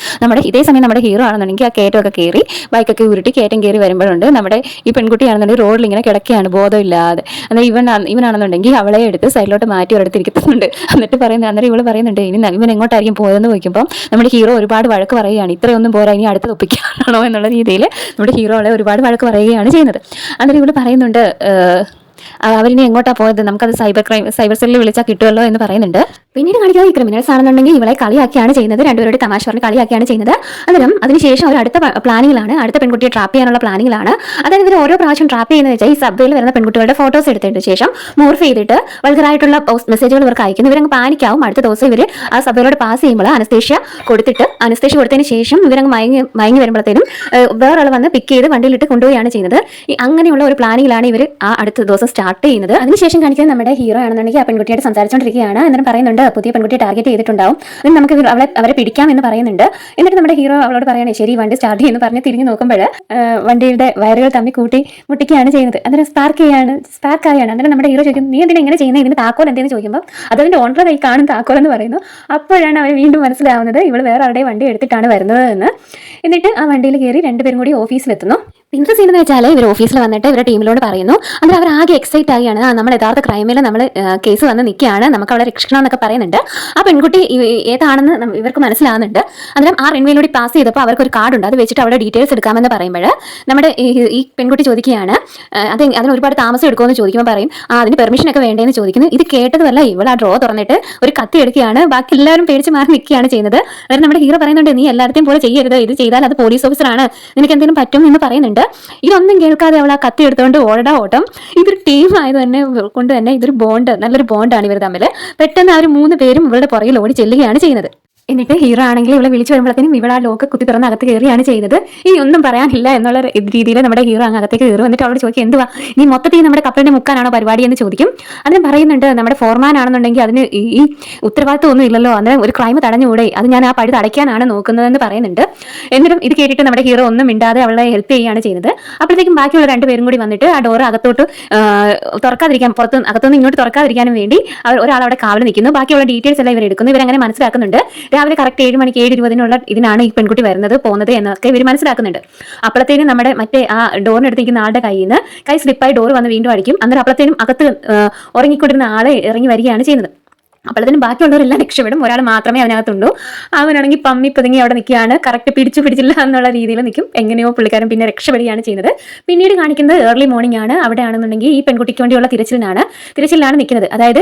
ഇതേ സമയം നമ്മുടെ ഹീറോ ആണെന്നുണ്ടെങ്കിൽ ആ കയറ്റമൊക്കെ കയറി ബൈക്കൊക്കെ ഉരുട്ടി കയറ്റം കയറി വരുമ്പോഴുണ്ട് നമ്മുടെ ഈ പെൺകുട്ടിയാണെന്നുണ്ടെങ്കിൽ റോഡിൽ ഇങ്ങനെ കിടക്കുകയാണ് ബോധമില്ലാതെ. എന്നാൽ ഇവനാണെന്നുണ്ടെങ്കിൽ അവളെ എടുത്ത് സൈഡിലോട്ട് മാറ്റി ഒരിടത്ത് ഇരിക്കുന്നുണ്ട്. അന്നേരം ഇവൾ പറയുന്നുണ്ട് ഇനി ഇവൻ എങ്ങോട്ടായിരിക്കും പോയതെന്ന് ചോദിക്കുമ്പോൾ നമ്മുടെ ഹീറോ ഒരുപാട് വഴക്ക് പറയുകയാണ്, ഇത്രയൊന്നും ഇനി അടുത്ത് ഒപ്പിക്കാനാണോ എന്നുള്ള രീതിയിൽ നമ്മുടെ ഹീറോകളെ ഒരുപാട് വഴക്ക് പറയുകയാണ് ചെയ്യുന്നത്. അന്നേരം ഇവള് പറയുന്നുണ്ട് അവരിനി എങ്ങോട്ടാ പോയത്, നമുക്കത് സൈബർ സെല്ലിൽ വിളിച്ചാൽ കിട്ടുമല്ലോ എന്ന് പറയുന്നുണ്ട്. പിന്നീട് കാണിക്കുന്നത് ഈ ക്രിമിനൽസ് ആണെന്നുണ്ടെങ്കിൽ ഇവളെ കളിയാക്കിയാണ് ചെയ്യുന്നത്. രണ്ടുപേരുടെ തമാശ പറഞ്ഞ് കളിയാക്കിയാണ് ചെയ്യുന്നത്. അന്നേരം അതിനുശേഷം അവർ അടുത്ത പ്ലാനിങ്ങിലാണ്, അടുത്ത പെൺകുട്ടിയെ ട്രാപ്പ് ചെയ്യാനുള്ള പ്ലാനിങ്ങിലാണ്. അതായത് ഇവർ ഓരോ പ്രാവശ്യം ട്രാപ്പ് ചെയ്യുന്നത് വെച്ചാൽ ഈ സബ്വേയിൽ വരുന്ന പെൺകുട്ടികളുടെ ഫോട്ടോസ് എടുത്തതിന് ശേഷം മോർഫ് ചെയ്തിട്ട് വൾഗറായിട്ടുള്ള മെസ്സേജുകൾ ഇവർക്ക് അയക്കുന്നു. ഇവരങ്ങ് പാനിക്കാവും. അടുത്ത ദിവസം ഇവർ ആ സബ്വേയിലൂടെ പാസ് ചെയ്യുമ്പോൾ അനസ്തേഷ്യ കൊടുത്തതിന് ശേഷം ഇവരങ്ങ് മയങ്ങി വരുമ്പോഴത്തേനും വേറൊരാൾ വന്ന് പിക്ക് ചെയ്ത് വണ്ടിയിലിട്ട് കൊണ്ടുപോവുകയാണ് ചെയ്യുന്നത്. അങ്ങനെയുള്ള ഒരു പ്ലാനിങ്ങിലാണ് ഇവർ ആ അടുത്ത ദിവസം സ്റ്റാർട്ട് ചെയ്യുന്നത്. അതിനുശേഷം കാണിക്കുന്നത് നമ്മുടെ ഹീറോ ആണെന്നുണ്ടെങ്കിൽ ആ പെൺകുട്ടിയായിട്ട് സംസാരിച്ചുകൊണ്ടിരിക്കുകയാണ്. അന്നേരം പറയുന്നുണ്ട് പുതിയ പെൺകുട്ടിയെ ടാർഗറ്റ് ചെയ്തിട്ടുണ്ടാവും, നമുക്ക് അവരെ പിടിക്കാം എന്ന് പറയുന്നുണ്ട്. എന്നിട്ട് നമ്മുടെ ഹീറോ അവളോട് പറയണേ ശരി വണ്ടി സ്റ്റാർട്ട് ചെയ്യുന്നു പറഞ്ഞ് തിരിഞ്ഞു നോക്കുമ്പോൾ വണ്ടിയുടെ വയറുകൾ തമ്മിൽ മുട്ടിക്കുകയാണ് ചെയ്യുന്നത്. അന്നേരം സ്പാർക്ക് ആയാണ്. അന്നേരം നമ്മുടെ ഹീറോ ചോദിക്കും നീ എന്തിനാ ഇങ്ങനെ ചെയ്യുന്നത്, ഇതിന് താക്കോൽ എന്തെന്ന് ചോദിക്കുമ്പോൾ അതതിന്റെ ഓണർ കൈ കാണും താക്കോൽ എന്ന് പറയുന്നു. അപ്പോഴാണ് അവർ വീണ്ടും മനസ്സിലാവുന്നത് ഇവൾ വേറെ ആരുടെ വണ്ടി എടുത്തിട്ടാണ് വരുന്നത് എന്ന്. എന്നിട്ട് ആ വണ്ടിയിൽ കയറി രണ്ടുപേരും കൂടി ഓഫീസിലെത്തുന്നു. പിന്നത്തെ സീൻ എന്ന് വെച്ചാൽ ഇവർ ഓഫീസിൽ വന്നിട്ട് ഇവരുടെ ടീമിലോട് പറയുന്നു. അന്നേരം അവർ ആകെ എക്സൈറ്റ് ആവുകയാണ്, നമ്മൾ യഥാർത്ഥ ക്രൈമിൽ നമ്മൾ കേസ് വന്ന് നിൽക്കുകയാണ്, നമുക്ക് അവളെ രക്ഷിക്കണം എന്നൊക്കെ പറയുന്നുണ്ട്. ആ പെൺകുട്ടി ഏതാണെന്ന് ഇവർക്ക് മനസ്സിലാവുന്നുണ്ട്. അന്നേരം ആ റൺവേയിലൂടെ പാസ് ചെയ്തപ്പോൾ അവർക്കൊരു കാർഡുണ്ട്, അത് വെച്ചിട്ട് അവരുടെ ഡീറ്റെയിൽസ് എടുക്കാമെന്ന് പറയുമ്പോൾ നമ്മുടെ ഈ പെൺകുട്ടി ചോദിക്കുകയാണ് അതിന് ഒരുപാട് താമസം എടുക്കുമെന്ന് ചോദിക്കുമ്പോൾ പറയും അതിന് പെർമിഷനൊക്കെ വേണ്ടതെന്ന് ചോദിക്കുന്നു. ഇത് കേട്ടതുമല്ല ഇവൾ ആ ഡ്രോ തുറന്നിട്ട് ഒരു കത്തി എടുക്കുകയാണ്. ബാക്കി എല്ലാവരും പേടിച്ച് മാറി നിൽക്കുകയാണ് ചെയ്യുന്നത്. അതായത് നമ്മുടെ ഹീറോ പറയുന്നുണ്ട് നീ എല്ലാവരുടെയും പോലെ ചെയ്യരുത്, ഇത് ചെയ്താൽ അത് പോലീസ് ഓഫീസറാണ്, നിനക്ക് എന്തെങ്കിലും പറ്റും എന്ന് പറയുന്നുണ്ട്. ഇതൊന്നും കേൾക്കാതെ അവൾ ആ കത്തി എടുത്തുകൊണ്ട് ഓട്ടം. ഇതൊരു ടീം ആയത് കൊണ്ട് തന്നെ ഇതൊരു നല്ലൊരു ബോണ്ടാണ് ഇവർ തമ്മിൽ. പെട്ടെന്ന് അവർ 3 പേരും ഇവരുടെ പുറകിൽ ഓടി ചെല്ലുകയാണ് ചെയ്യുന്നത്. എന്നിട്ട് ഹീറോ ആണെങ്കിൽ ഇവളെ വിളിച്ചു വരുമ്പോഴത്തേനും ഇവിടെ ആ ലോക്ക് കുത്തി തുറന്ന് അകത്ത് കയറിയാണ് ചെയ്യുന്നത്. ഇനി ഒന്നും പറയാനില്ല എന്നുള്ള രീതിയിൽ നമ്മുടെ ഹീറോ അങ്ങ് അകത്തേക്ക് കയറും. എന്നിട്ട് അവളോട് ചോദിക്കും എന്തുവാ നീ മൊത്തത്തിൽ നമ്മുടെ കപ്പലിന്റെ മുക്കാനാണോ പരിപാടി എന്ന് ചോദിക്കും. അതിന് പറയുന്നുണ്ട് നമ്മുടെ ഫോർമാൻ ആണെന്നുണ്ടെങ്കിൽ അതിന് ഈ ഉത്തരവാദിത്വം ഒന്നും ഇല്ലല്ലോ, അന്നേരം ഒരു ക്രൈം തടഞ്ഞുകൂടെ, അത് ഞാൻ ആ പഴി തടയ്ക്കാനാണ് നോക്കുന്നതെന്ന് പറയുന്നുണ്ട്. എന്നിട്ടും ഇത് കേട്ടിട്ട് നമ്മുടെ ഹീറോ ഒന്നും മിണ്ടാതെ അവളെ ഹെൽപ്പ് ചെയ്യുകയാണ് ചെയ്യുന്നത്. അപ്പോഴത്തേക്കും ബാക്കിയുള്ള 2 പേരും കൂടി വന്നിട്ട് ആ ഡോർ അകത്തോട്ട് അകത്തുനിന്ന് ഇങ്ങോട്ട് തുറക്കാതിരിക്കാനും വേണ്ടി ഒരാൾ അവിടെ കാവൽ നിൽക്കുന്നു. ബാക്കിയുള്ള ഡീറ്റെയിൽസ് എല്ലാം ഇവർ എടുക്കുന്നു. ഇവരങ്ങനെ മനസ്സിലാക്കുന്നുണ്ട് രാവിലെ കറക്റ്റ് 7 മണിക്ക് 7:20 ഇതിനാണ് ഈ പെൺകുട്ടി പോകുന്നത് എന്നൊക്കെ ഇവർ മനസ്സിലാക്കുന്നുണ്ട്. അപ്പോഴത്തേനും നമ്മുടെ മറ്റേ ആ ഡോറിനടുത്ത് നിൽക്കുന്ന ആളുടെ കൈ സ്ലിപ്പായി ഡോർ വന്ന് വീണ്ടും അടിക്കും. അന്നേരം അപ്പോഴത്തേനും അകത്ത് ഉറങ്ങിക്കൊണ്ടിരുന്ന ആളെ ഇറങ്ങി വരികയാണ് ചെയ്യുന്നത്. അപ്പോഴത്തേനും ബാക്കിയുള്ളവരെല്ലാം രക്ഷപ്പെടും, ഒരാൾ മാത്രമേ അതിനകത്തുള്ളൂ. അവനാണെങ്കിൽ പമ്മി പതുങ്ങി അവിടെ നിൽക്കുകയാണ്, കറക്റ്റ് പിടിച്ചില്ല എന്നുള്ള രീതിയിൽ നിൽക്കും. എങ്ങനെയോ പുള്ളിക്കാരൻ പിന്നെ രക്ഷപ്പെടുകയാണ് ചെയ്യുന്നത്. പിന്നീട് കാണിക്കുന്നത് ഏർലി മോർണിംഗ് ആണ്. അവിടെ ആണെന്നുണ്ടെങ്കിൽ ഈ പെൺകുട്ടിക്ക് വേണ്ടിയുള്ള തിരച്ചിലാണ് നിൽക്കുന്നത്. അതായത്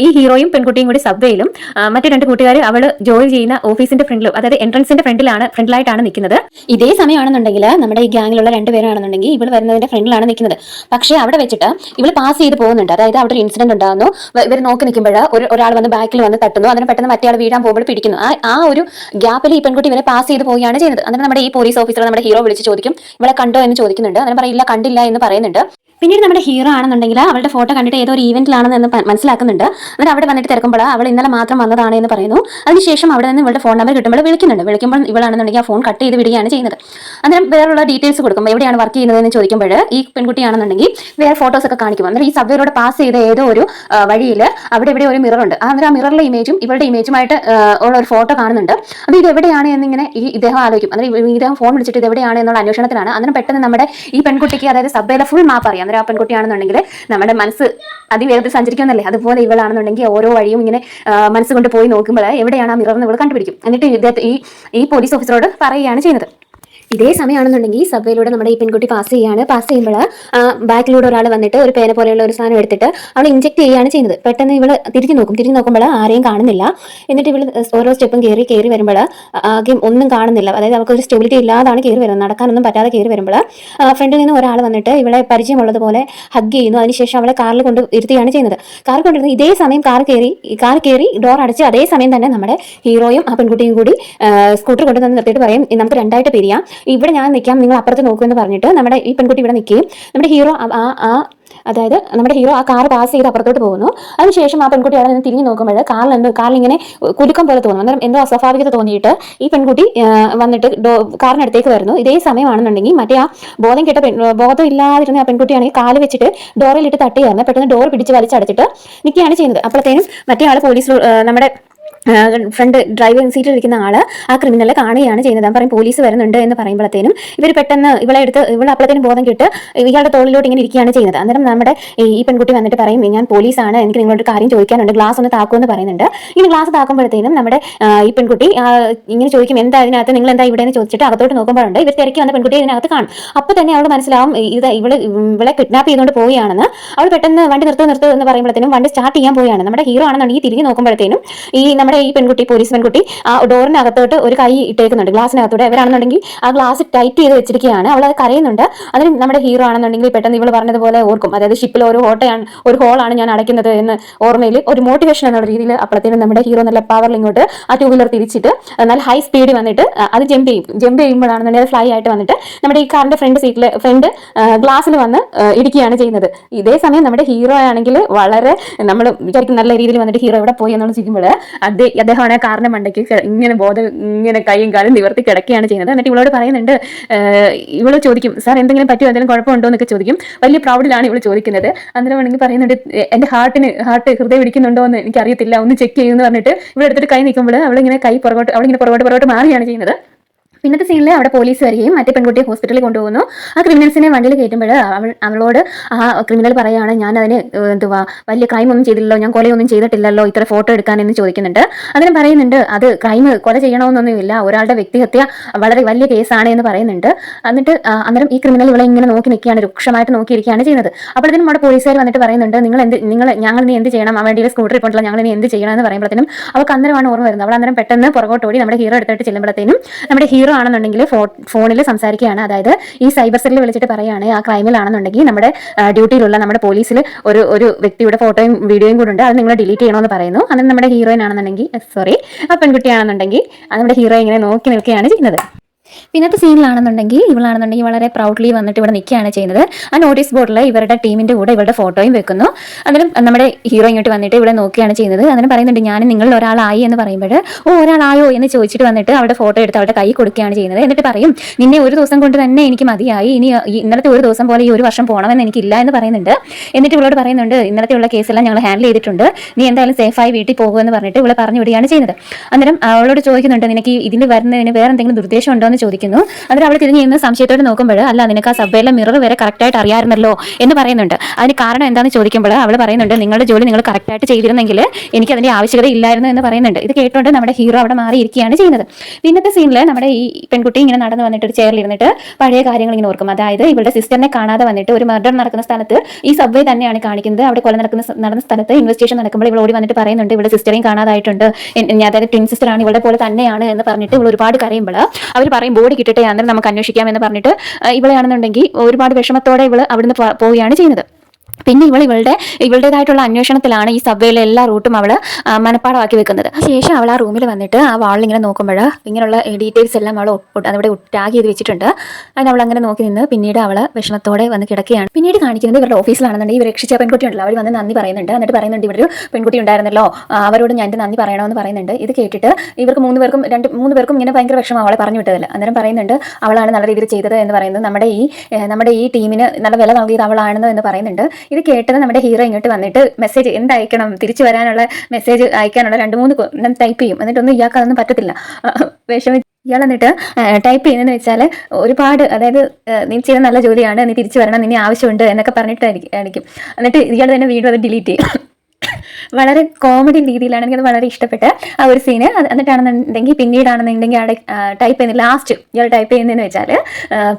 ഈ ഹീറോയും പെൺകുട്ടിയും കൂടി സബ്വേയിലും മറ്റു 2 കൂട്ടുകാർ അവൾ ജോലി ചെയ്യുന്ന ഓഫീസിന്റെ ഫ്രണ്ടിലും, അതായത് എൻട്രൻസിന്റെ ഫ്രണ്ടിലായിട്ടാണ് നിൽക്കുന്നത്. ഇതേ സമയമാണെന്നുണ്ടെങ്കിൽ നമ്മുടെ ഈ ഗ്യാങ്ങിലുള്ള 2 പേരാണെന്നുണ്ടെങ്കിൽ ഇവൾ വരുന്നതിന്റെ ഫ്രണ്ടിലാണ് നിൽക്കുന്നത്. പക്ഷേ അവിടെ വെച്ചിട്ട് ഇവൾ പാസ് ചെയ്ത് പോകുന്നുണ്ട്. അതായത് അവിടെ ഒരു ഇൻസിഡന്റ് ഉണ്ടാകുന്നു. ഇവർ നോക്കി നിൽക്കുമ്പോൾ ഒരാൾ വന്ന് ബാക്കിൽ വന്ന് തട്ടുന്നു. അതിന് പെട്ടെന്ന് മറ്റേ ആൾ വീഴാൻ പോകുമ്പോൾ പിടിക്കുന്നു. ആ ഒരു ഗ്യാപ്പിൽ ഈ പെൺകുട്ടി ഇവരെ പാസ് ചെയ്ത് പോവുകയാണ് ചെയ്യുന്നത്. എന്നിട്ട് നമ്മുടെ ഈ പോലീസ് ഓഫീസർ നമ്മുടെ ഹീറോ വിളിച്ച് ചോദിക്കും, ഇവളെ കണ്ടോ എന്ന് ചോദിക്കുന്നുണ്ട്. അങ്ങനെ പറയില്ല, കണ്ടില്ല എന്ന് പറയുന്നുണ്ട്. പിന്നീട് നമ്മുടെ ഹീറോ ആണെന്നുണ്ടെങ്കിൽ അവളുടെ ഫോട്ടോ കണ്ടിട്ട് ഏതോ ഒരു ഈവെന്റിലാണെന്ന് മനസ്സിലാക്കുന്നുണ്ട്. എന്നിട്ട് അവിടെ വന്നിട്ട് തിരക്കുമ്പോൾ അവൾ ഇന്നലെ മാത്രം വന്നതാണ് എന്ന് പറയുന്നു. അതിനുശേഷം അവിടെ നിന്ന് ഇവളുടെ ഫോൺ നമ്പർ കിട്ടുമ്പോൾ വിളിക്കുമ്പോൾ ഇവളാണെന്നുണ്ടെങ്കിൽ ആ ഫോൺ കട്ട് ചെയ്ത് വിടുകയാണ് ചെയ്യുന്നത്. അന്നേരം വേറെയുള്ള ഡീറ്റെയിൽസ് കൊടുക്കുമ്പോൾ എവിടെയാണ് വർക്ക് ചെയ്യുന്നതെന്ന് ചോദിക്കുമ്പോൾ ഈ പെൺകുട്ടിയാണെന്നുണ്ടെങ്കിൽ വേറെ ഫോട്ടോസ് ഒക്കെ കാണിക്കും. അന്നേരം ഈ സബ്വേയിലൂടെ പാസ് ചെയ്ത ഏതോ ഒരു വഴിയിൽ അവിടെ ഇവിടെ ഒരു മിറർ ഉണ്ട്. അന്നേരം ആ മിററിലെ ഇമേജും ഇവളുടെ ഇമേജുമായിട്ട് ഉള്ള ഒരു ഫോട്ടോ കാണുന്നുണ്ട്. അപ്പോൾ ഇത് എവിടെയാണ് എന്നിങ്ങനെ ഇദ്ദേഹം ആലോചിക്കും. അന്നേരം ഇദ്ദേഹം ഫോൺ വിളിച്ചിട്ട് ഇത് എവിടെയാണ് എന്നുള്ള അന്വേഷണത്തിലാണ്. അന്നേരം പെട്ടെന്ന് നമ്മുടെ ഈ പെൺകുട്ടിക്ക്, അതായത് സബ്വേയിലെ ഫുൾ മാപ്പ് അറിയാം. അന്നേരം ആ പെൺകുട്ടിയാണെന്നുണ്ടെങ്കിൽ നമ്മുടെ മനസ്സ് അതിവേഗത്തിൽ സഞ്ചരിക്കുമെന്നല്ലേ, അതുപോലെ ഇവളാണെന്നുണ്ടെങ്കിൽ ഓരോ വഴിയും ഇങ്ങനെ മനസ്സുകൊണ്ട് പോയി നോക്കുമ്പോൾ എവിടെയാണ് ആ മിറർ എന്ന് ഇവൾ കണ്ടുപിടിക്കും. എന്നിട്ട് ഈ പോലീസ് ഓഫീസറോട് പറയുകയാണ് ചെയ്യുന്നത്. ഇതേ സമയമാണെന്നുണ്ടെങ്കിൽ സബ്വേയിലൂടെ നമ്മുടെ ഈ പെൺകുട്ടി പാസ് ചെയ്യുമ്പോൾ ബാക്കിലൂടെ ഒരാൾ വന്നിട്ട് ഒരു പേന പോലെയുള്ള ഒരു സാധനം എടുത്തിട്ട് അവൾ ഇഞ്ചെക്ട് ചെയ്യുകയാണ് ചെയ്യുന്നത്. പെട്ടെന്ന് ഇവൾ തിരിഞ്ഞു നോക്കുമ്പോൾ ആരെയും കാണുന്നില്ല. എന്നിട്ട് ഇവൾ ഓരോ സ്റ്റെപ്പും കയറി വരുമ്പോൾ ആദ്യം ഒന്നും കാണുന്നില്ല. അതായത് അവൾക്ക് ഒരു സ്റ്റെബിലിറ്റി ഇല്ലാതാണ് കയറി വരുന്നത്, നടക്കാനൊന്നും പറ്റാതെ കയറി വരുമ്പോൾ ഫ്രണ്ടിൽ നിന്ന് ഒരാൾ വന്നിട്ട് ഇവളെ പരിചയമുള്ളതുപോലെ ഹഗ് ചെയ്യുന്നു. അതിനുശേഷം അവളെ കാറിൽ കൊണ്ട് ഇരുത്തുകയാണ് ചെയ്യുന്നത്. കാറിൽ കൊണ്ടിരുന്നു. ഇതേ സമയം കാർ കയറി ഡോർ അടച്ച് അതേ സമയം തന്നെ നമ്മുടെ ഹീറോയും ആ പെൺകുട്ടിയും കൂടി സ്കൂട്ടർ കൊണ്ടുവന്ന് നിർത്തിയിട്ട് പറയും, നമുക്ക് 2ആയിട്ട് പിരിയാം, ഇവിടെ ഞാൻ നിൽക്കാം, നിങ്ങൾ അപ്പുറത്ത് നോക്കുമെന്ന് പറഞ്ഞിട്ട് നമ്മുടെ ഈ പെൺകുട്ടി ഇവിടെ നിൽക്കുകയും നമ്മുടെ ഹീറോ ആ കാർ പാസ് ചെയ്ത് അപ്പുറത്തോട്ട് പോകുന്നു. അതിനുശേഷം ആ പെൺകുട്ടി അവിടെ നിന്ന് തിരിഞ്ഞു നോക്കുമ്പോൾ കാറിലിങ്ങനെ കുലുക്കം പോലെ തോന്നുന്നു. അന്നേരം എന്തോ അസ്വാഭാവികത തോന്നിയിട്ട് ഈ പെൺകുട്ടി വന്നിട്ട് കാറിനടുത്തേക്ക് വരുന്നു. ഇതേ സമയമാണെന്നുണ്ടെങ്കിൽ മറ്റേ ആ ബോധം ഇല്ലാതിരുന്ന ആ പെൺകുട്ടിയാണെങ്കിൽ കാല് വെച്ചിട്ട് ഡോറിലിട്ട് തട്ടിയായിരുന്നു. പെട്ടെന്ന് ഡോർ പിടിച്ച് വലിച്ചടച്ചിട്ട് നിൽക്കുകയാണ് ചെയ്യുന്നത്. അപ്പോഴത്തേനും മറ്റേ ആൾ പോലീസ് നമ്മുടെ ഫ്രണ്ട് ഡ്രൈവിംഗ് സീറ്റിൽ ഇരിക്കുന്ന ആള് ആ ക്രിമിനലെ കാണുകയാണ് ചെയ്യുന്നത്. പറയും പോലീസ് വരുന്നുണ്ട് എന്ന് പറയുമ്പോഴത്തേനും ഇവർ പെട്ടെന്ന് ഇവളെ അപ്പോഴത്തേനും ബോധം കിട്ട് ഇയാളുടെ തോളിലോട്ട് ഇങ്ങനെ ഇരിക്കുകയാണ് ചെയ്യുന്നത്. അന്നേരം നമ്മുടെ ഈ പെൺകുട്ടി വന്നിട്ട് പറയും, ഞാൻ പോലീസാണ്, എനിക്ക് നിങ്ങളോട് കാര്യം ചോദിക്കാനുണ്ട്, ഗ്ലാസ് ഒന്ന് താക്കുമെന്ന് പറയുന്നുണ്ട്. ഇങ്ങനെ ഗ്ലാസ് താക്കുമ്പോഴത്തേനും നമ്മുടെ ഈ പെൺകുട്ടി ഇങ്ങനെ ചോദിക്കും, എന്താ ഇതിനകത്ത്, നിങ്ങൾ എന്താ ഇവിടെ എന്ന് ചോദിച്ചിട്ട് അകത്തോട്ട് നോക്കുമ്പോഴുണ്ട് ഇവർ തിരക്കി വന്ന പെൺകുട്ടിയെ ഇതിനകത്ത് കാണും. അപ്പോൾ തന്നെ അവൾ മനസ്സിലാവും ഇവളെ കിഡ്നാപ്പ് ചെയ്തുകൊണ്ട് പോവുകയാണെന്ന്. അവൾ പെട്ടെന്ന് വണ്ടി നിർത്ത് എന്ന് പറയുമ്പോഴത്തേനും വണ്ടി സ്റ്റാർട്ട് ചെയ്യാൻ പോവുകയാണ്. നമ്മുടെ ഹീറോ ആണെന്നുണ്ടെങ്കിൽ തിരിഞ്ഞ് നോക്കുമ്പോഴത്തേനും ഈ നമ്മുടെ ഈ പോലീസ് പെൺകുട്ടി ആ ഡോറിനകത്തോട്ട് ഒരു കൈ ഇട്ടേക്കുന്നുണ്ട്, ഗ്ലാസിനകത്തോടെ. അവരാണെന്നുണ്ടെങ്കിൽ ആ ഗ്ലാസ് ടൈറ്റ് ചെയ്ത് വെച്ചിരിക്കുകയാണ്. അവൾ അത് കരയുന്നുണ്ട്. അതിന് നമ്മുടെ ഹീറോ ആണെന്നുണ്ടെങ്കിൽ പെട്ടെന്ന് ഇവൾ പറഞ്ഞതുപോലെ ഓർക്കും, അതായത് ഷിപ്പിൽ ഒരു ഹോളാണ് ഞാൻ അടയ്ക്കുന്നത് എന്ന് ഓർമ്മയിൽ ഒരു മോട്ടിവേഷൻ എന്നുള്ള രീതിയിൽ അപ്പോഴത്തേനും നമ്മുടെ ഹീറോ നല്ല പവറിൽ ഇങ്ങോട്ട് ആ 2 വീലർ തിരിച്ചിട്ട് നല്ല ഹൈ സ്പീഡിൽ വന്നിട്ട് അത് ജമ്പ് ചെയ്യുമ്പോഴാണെന്നുണ്ടെങ്കിൽ അത് ഫ്ലൈ ആയിട്ട് വന്നിട്ട് നമ്മുടെ ഈ കാറിന്റെ ഫ്രണ്ട് ഗ്ലാസ്സിൽ വന്ന് ഇടിക്കുകയാണ് ചെയ്യുന്നത്. ഇതേ സമയം നമ്മുടെ ഹീറോ ആണെങ്കിൽ വളരെ നമ്മൾ വിചാരിക്കും നല്ല രീതിയിൽ വന്നിട്ട് ഹീറോ എവിടെ പോയി എന്നുള്ള ചോദിക്കുമ്പോൾ അദ്ദേഹമാണ് കാറിന്റെ മണ്ടയ്ക്ക് ഇങ്ങനെ കൈയും കാലും നിവർത്തി കിടക്കുകയാണ് ചെയ്യുന്നത്. എന്നിട്ട് ഇവളോട് പറയുന്നുണ്ട്, ഇവള് ചോദിക്കും, സാർ എന്തെങ്കിലും പറ്റുമോ, എന്തെങ്കിലും കുഴപ്പമുണ്ടോ എന്നൊക്കെ ചോദിക്കും. വലിയ പ്രൗഡിലാണ് ഇവള് ചോദിക്കുന്നത്. അന്നേരം വേണമെങ്കിൽ പറയുന്നുണ്ട്, എന്റെ ഹൃദയം ഇടിക്കുന്നുണ്ടോ എന്ന് എനിക്ക് അറിയത്തില്ല, ഒന്ന് ചെക്ക് ചെയ്യുമെന്ന് പറഞ്ഞിട്ട് ഇവിടെ എടുത്തിട്ട് കൈ നിൽക്കുമ്പോൾ അവളിങ്ങനെ പുറകോട്ട് മാറുകയാണ് ചെയ്യുന്നത്. പിന്നത്തെ സീനിൽ അവിടെ പോലീസ് വരികയും മറ്റേ പെൺകുട്ടിയെ ഹോസ്പിറ്റലിൽ കൊണ്ടുപോകുന്നു. ആ ക്രിമിനൽസിനെ വണ്ടിയിൽ കയറ്റുമ്പോൾ അവളോട് ആ ക്രിമിനൽ പറയുകയാണ്, ഞാൻ അതിന് വലിയ ക്രൈം ഒന്നും ചെയ്തില്ലല്ലോ, ഞാൻ കൊലയൊന്നും ചെയ്തിട്ടില്ലല്ലോ, ഇത്ര ഫോട്ടോ എടുക്കാനെന്ന് ചോദിക്കുന്നുണ്ട്. അതിനും പറയുന്നുണ്ട്, അത് കൊല ചെയ്യണമെന്നൊന്നുമില്ല, ഒരാളുടെ വ്യക്തിഹത്യ വളരെ വലിയ കേസാണ് എന്ന് പറയുന്നുണ്ട്. എന്നിട്ട് അന്നേരം ഈ ക്രിമിനൽ ഇവളെ ഇങ്ങനെ നോക്കി നിൽക്കുകയാണ്, രൂക്ഷമായിട്ട് നോക്കിയിരിക്കുകയാണ് ചെയ്യുന്നത്. അപ്പോഴത്തേനും നമ്മുടെ പോലീസുകാർ വന്നിട്ട് പറയുന്നുണ്ട്, ഞങ്ങൾ നീ എന്ത് ചെയ്യണം, ആ വണ്ടിയിൽ സ്കൂട്ടറിൽ കൊണ്ടുള്ള ഞങ്ങൾ നീ എന്ത് ചെയ്യണം എന്ന് പറയുമ്പോഴത്തേനും അവൾക്ക് അന്നേരമാണ് ഓർമ്മ വരുന്നത്. അവൾ അന്നേരം പെട്ടെന്ന് പുറകോട്ടോടി നമ്മുടെ ഹീറോ എടുത്തിട്ട് ചെല്ലുമ്പോഴത്തേനും നമ്മുടെ ഹീറോ ആണെന്നുണ്ടെങ്കിൽ ഫോണിൽ സംസാരിക്കുകയാണ്. അതായത് ഈ സൈബർ സെല്ലിൽ വിളിച്ചിട്ട് പറയുകയാണ്, ആ ക്രൈമിലാണെന്നുണ്ടെങ്കിൽ നമ്മുടെ ഡ്യൂട്ടിയിലുള്ള നമ്മുടെ പോലീസിൽ ഒരു വ്യക്തിയുടെ ഫോട്ടോയും വീഡിയോയും കൂടെ ഉണ്ട്, അത് നിങ്ങൾ ഡിലീറ്റ് ചെയ്യണമെന്ന് പറയുന്നു. അന്നേരം നമ്മുടെ ഹീറോയിൻ ആണെന്നുണ്ടെങ്കിൽ ആ പെൺകുട്ടിയാണെന്നുണ്ടെങ്കിൽ നമ്മുടെ ഹീറോ ഇങ്ങനെ നോക്കി നിൽക്കുകയാണ് ചെയ്യുന്നത്. പിന്നത്തെ സീനിലാണെന്നുണ്ടെങ്കിൽ ഇവളാണെന്നുണ്ടെങ്കിൽ വളരെ പ്രൗഡ്ലി വന്നിട്ട് ഇവിടെ നിൽക്കുകയാണ് ചെയ്യുന്നത്. ആ നോട്ടീസ് ബോർഡിൽ ഇവരുടെ ടീമിന്റെ കൂടെ ഇവരുടെ ഫോട്ടോയും വെക്കുന്നു. അന്നേരം നമ്മുടെ ഹീറോ ഇങ്ങോട്ട് വന്നിട്ട് ഇവിടെ നോക്കുകയാണ് ചെയ്യുന്നത്. അന്നേരം പറയുന്നുണ്ട്, ഞാൻ നിങ്ങളിൽ ഒരാളായി എന്ന് പറയുമ്പോൾ ഒരാളായോ എന്ന് ചോദിച്ചിട്ട് വന്നിട്ട് അവരുടെ ഫോട്ടോ എടുത്ത് അവരുടെ കൈ കൊടുക്കുകയാണ് ചെയ്യുന്നത്. എന്നിട്ട് പറയും, നിന്നെ ഒരു ദിവസം കൊണ്ട് തന്നെ എനിക്ക് മതിയായി, ഇനി ഇന്നലത്തെ ഒരു ദിവസം പോലെ ഈ ഒരു വർഷം പോകണമെന്ന് എനിക്കില്ല എന്ന് പറയുന്നുണ്ട്. എന്നിട്ട് ഇവളോട് പറയുന്നുണ്ട്, ഇന്നലത്തെയുള്ള കേസെല്ലാം ഞങ്ങൾ ഹാൻഡിൽ ചെയ്തിട്ടുണ്ട്, നീ എന്തായാലും സേഫായി വീട്ടിൽ പോകുമെന്ന് പറഞ്ഞിട്ട് ഇവളെ പറഞ്ഞു വിടുകയാണ് ചെയ്യുന്നത്. അന്നേരം അവളോട് ചോദിക്കുന്നുണ്ട്, നിനക്ക് ഇതിൽ വരുന്നതിന് വേറെ എന്തെങ്കിലും ദുർദ്ദേശം ഉണ്ടോ എന്ന് ചോദിക്കുന്നു. അതിൽ അവൾ തിരിഞ്ഞ് നിന്ന് സംശയത്തോടെ നോക്കുമ്പോൾ അല്ല നിനക്ക് ആ സബ്വേയിലെ മിറർ വരെ കറക്റ്റായിട്ട് അറിയാമായിരുന്നല്ലോ എന്ന് പറയുന്നുണ്ട്. അതിന് കാരണം എന്താണെന്ന് ചോദിക്കുമ്പോൾ അവൾ പറയുന്നുണ്ട് നിങ്ങളുടെ ജോലി നിങ്ങൾ കറക്റ്റായിട്ട് ചെയ്തിരുന്നെങ്കിൽ എനിക്ക് അതിൻ്റെ ആവശ്യകത ഇല്ലായിരുന്നു എന്ന് പറയുന്നുണ്ട്. ഇത് കേട്ടുകൊണ്ട് നമ്മുടെ ഹീറോ അവിടെ മാറിയിരിക്കുകയാണ് ചെയ്യുന്നത്. പിന്നത്തെ സീനിൽ നമ്മുടെ ഈ പെൺകുട്ടി ഇങ്ങനെ നടന്നു വന്നിട്ട് ഒരു ചെയറിൽ ഇരുന്നിട്ട് പഴയ കാര്യങ്ങൾ ഇങ്ങനെ ഓർക്കും. അതായത് ഇവളുടെ സിസ്റ്ററിനെ കാണാതെ വന്നിട്ട് ഒരു മർഡർ നടക്കുന്ന സ്ഥലത്ത് ഈ സബ്വേ തന്നെയാണ് കാണിക്കുന്നത്. അവിടെ കൊല നടന്ന സ്ഥലത്ത് ഇൻവെസ്റ്റിഗേഷൻ നടക്കുമ്പോൾ ഇവൾ ഓടി വന്നിട്ട് പറയുന്നുണ്ട് ഇവളുടെ സിസ്റ്ററേയും കാണാതായിട്ടുണ്ട്, അതായത് ട്വിൻ സിസ്റ്റർ ആണ്, ഇവളുടെ പോലെ തന്നെയാണ് എന്ന് പറഞ്ഞിട്ട് ഇവൾ ഒരുപാട് കരയുമ്പോൾ അവർ പറയും ബോഡി കിട്ടട്ടെ അന്നേരം നമുക്ക് അന്വേഷിക്കാം എന്ന് പറഞ്ഞിട്ട് ഇവളെയാണെന്നുണ്ടെങ്കിൽ ഒരുപാട് വിഷമത്തോടെ ഇവൾ അവിടുന്ന് പോവുകയാണ് ചെയ്യുന്നത്. പിന്നെ ഇവളുടേതായിട്ടുള്ള അന്വേഷണത്തിലാണ് ഈ സബ്വേയിലെ എല്ലാ റൂട്ടും അവൾ മനപ്പാടമാക്കി വെക്കുന്നത്. ശേഷം അവൾ ആ റൂമിൽ വന്നിട്ട് ആ വാളിൽ ഇങ്ങനെ നോക്കുമ്പോൾ ഇങ്ങനെയുള്ള ഡീറ്റെയിൽസ് എല്ലാം അവൾ അവിടെ ടാഗ് ചെയ്ത് വെച്ചിട്ടുണ്ട്. അതിന് അവൾ അങ്ങനെ നോക്കി നിന്ന് പിന്നീട് അവൾ വിഷമത്തോടെ വന്ന് കിടക്കുകയാണ്. പിന്നീട് കാണിക്കുന്നത് ഇവരുടെ ഓഫീസിലാണെന്നുണ്ടെങ്കിൽ ഇവർ രക്ഷിച്ച പെൺകുട്ടി ഉണ്ടല്ലോ, അവർ വന്ന് നന്ദി പറയുന്നുണ്ട്. എന്നിട്ട് പറയുന്നുണ്ട് ഇവിടെ ഒരു പെൺകുട്ടി ഉണ്ടായിരുന്നല്ലോ, അവരോട് ഞാൻ എൻ്റെ നന്ദി പറയണമെന്ന് പറയുന്നുണ്ട്. ഇത് കേട്ടിട്ട് ഇവർക്ക് മൂന്ന് പേർക്കും ഇങ്ങനെ ഭയങ്കര വിഷമം അവളെ പറഞ്ഞു വിട്ടതല്ല. അന്നേരം പറയുന്നുണ്ട് അവളാണ് നല്ല രീതിയിൽ ചെയ്തത് എന്ന് പറയുന്നത്, നമ്മുടെ ഈ ടീമിന് നല്ല വില നൽകിയത് അവളാണെന്ന് എന്ന് പറയുന്നുണ്ട്. ഇത് കേട്ടത് നമ്മുടെ ഹീറോ ഇങ്ങോട്ട് വന്നിട്ട് മെസ്സേജ് എന്തയക്കണം, തിരിച്ചു വരാനുള്ള മെസ്സേജ് അയക്കാനുള്ള 2-3 ടൈപ്പ് ചെയ്യും. എന്നിട്ടൊന്നും ഇയാൾക്ക് അതൊന്നും പറ്റത്തില്ല. ഇയാൾ എന്നിട്ട് ടൈപ്പ് ചെയ്യുന്നതെന്ന് വെച്ചാൽ ഒരുപാട്, അതായത് നീ ചെയ്ത നല്ല ജോലിയാണ്, നീ തിരിച്ചു വരണം, നിന്നെ ആവശ്യമുണ്ട് എന്നൊക്കെ പറഞ്ഞിട്ടായിരിക്കും. എന്നിട്ട് ഇയാൾ തന്നെ വീണ്ടും അത് ഡിലീറ്റ് ചെയ്യും. വളരെ കോമഡി രീതിയിലാണ് എനിക്കത് വളരെ ഇഷ്ടപ്പെട്ട ആ ഒരു സീന്. എന്നിട്ടാണെന്നുണ്ടെങ്കിൽ പിന്നീടാണെന്നുണ്ടെങ്കിൽ അവിടെ ടൈപ്പ് ചെയ്യുന്ന ലാസ്റ്റ് ഇയാൾ ടൈപ്പ് ചെയ്യുന്നതെന്ന് വെച്ചാൽ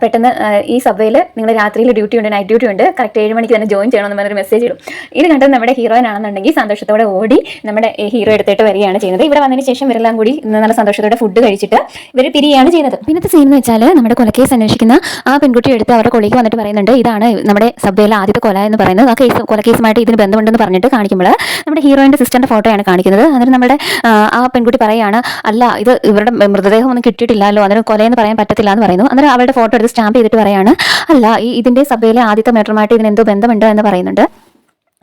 പെട്ടെന്ന് ഈ സബ്വേയിൽ നിങ്ങൾ രാത്രിയിൽ ഡ്യൂട്ടി ഉണ്ട്, നൈറ്റ് ഡ്യൂട്ടി ഉണ്ട്, കറക്റ്റ് 7 മണിക്ക് തന്നെ ജോയിൻ ചെയ്യണമെന്ന് പറഞ്ഞൊരു മെസ്സേജ് ഇടും. ഇത് കണ്ടത് നമ്മുടെ ഹീറോയിൻ ആണെന്നുണ്ടെങ്കിൽ സന്തോഷത്തോടെ ഓടി നമ്മുടെ ഹീറോ എടുത്തിട്ട് വരികയാണ് ചെയ്യുന്നത്. ഇവിടെ വന്നതിന് ശേഷം ഇവരെല്ലാം കൂടി നല്ല സന്തോഷത്തോടെ ഫുഡ് കഴിച്ചിട്ട് ഇവർ പിരിയാണ് ചെയ്യുന്നത്. പിന്നത്തെ സീൻ എന്ന് വെച്ചാൽ നമ്മുടെ കൊലക്കേസ് അന്വേഷിക്കുന്ന ആ പെൺകുട്ടി എടുത്ത് അവരുടെ കൊള്ളിക്ക് വന്നിട്ട് പറയുന്നുണ്ട് ഇതാണ് നമ്മുടെ സബ്വേയിലെ ആദ്യത്തെ കൊല എന്ന് പറയുന്നത്. ആ കൊലക്കേസുമായിട്ട് ഇതിന് ബന്ധമുണ്ടെന്ന് പറഞ്ഞിട്ട് കാണിക്കുമ്പോൾ നമ്മുടെ ഹീറോയിൻ്റെ സിസ്റ്ററിൻ്റെ ഫോട്ടോയാണ് കാണിക്കുന്നത്. അന്നേരം നമ്മുടെ ആ പെൺകുട്ടി പറയുകയാണ് അല്ല ഇത് ഇവരുടെ മൃതദേഹം ഒന്നും കിട്ടിയിട്ടില്ലല്ലോ, അന്നേരം കൊലയെന്ന് പറയാൻ പറ്റത്തില്ല എന്ന് പറയുന്നു. അന്നേരം അവരുടെ ഫോട്ടോ എടുത്ത് സ്റ്റാമ്പ് ചെയ്തിട്ട് പറയാണ് അല്ല ഇതിൻ്റെ സഭയിലെ ആദ്യത്തെ മെട്രുമായിട്ട് ഇതിനെന്തോ ബന്ധമുണ്ട് എന്ന് പറയുന്നുണ്ട്.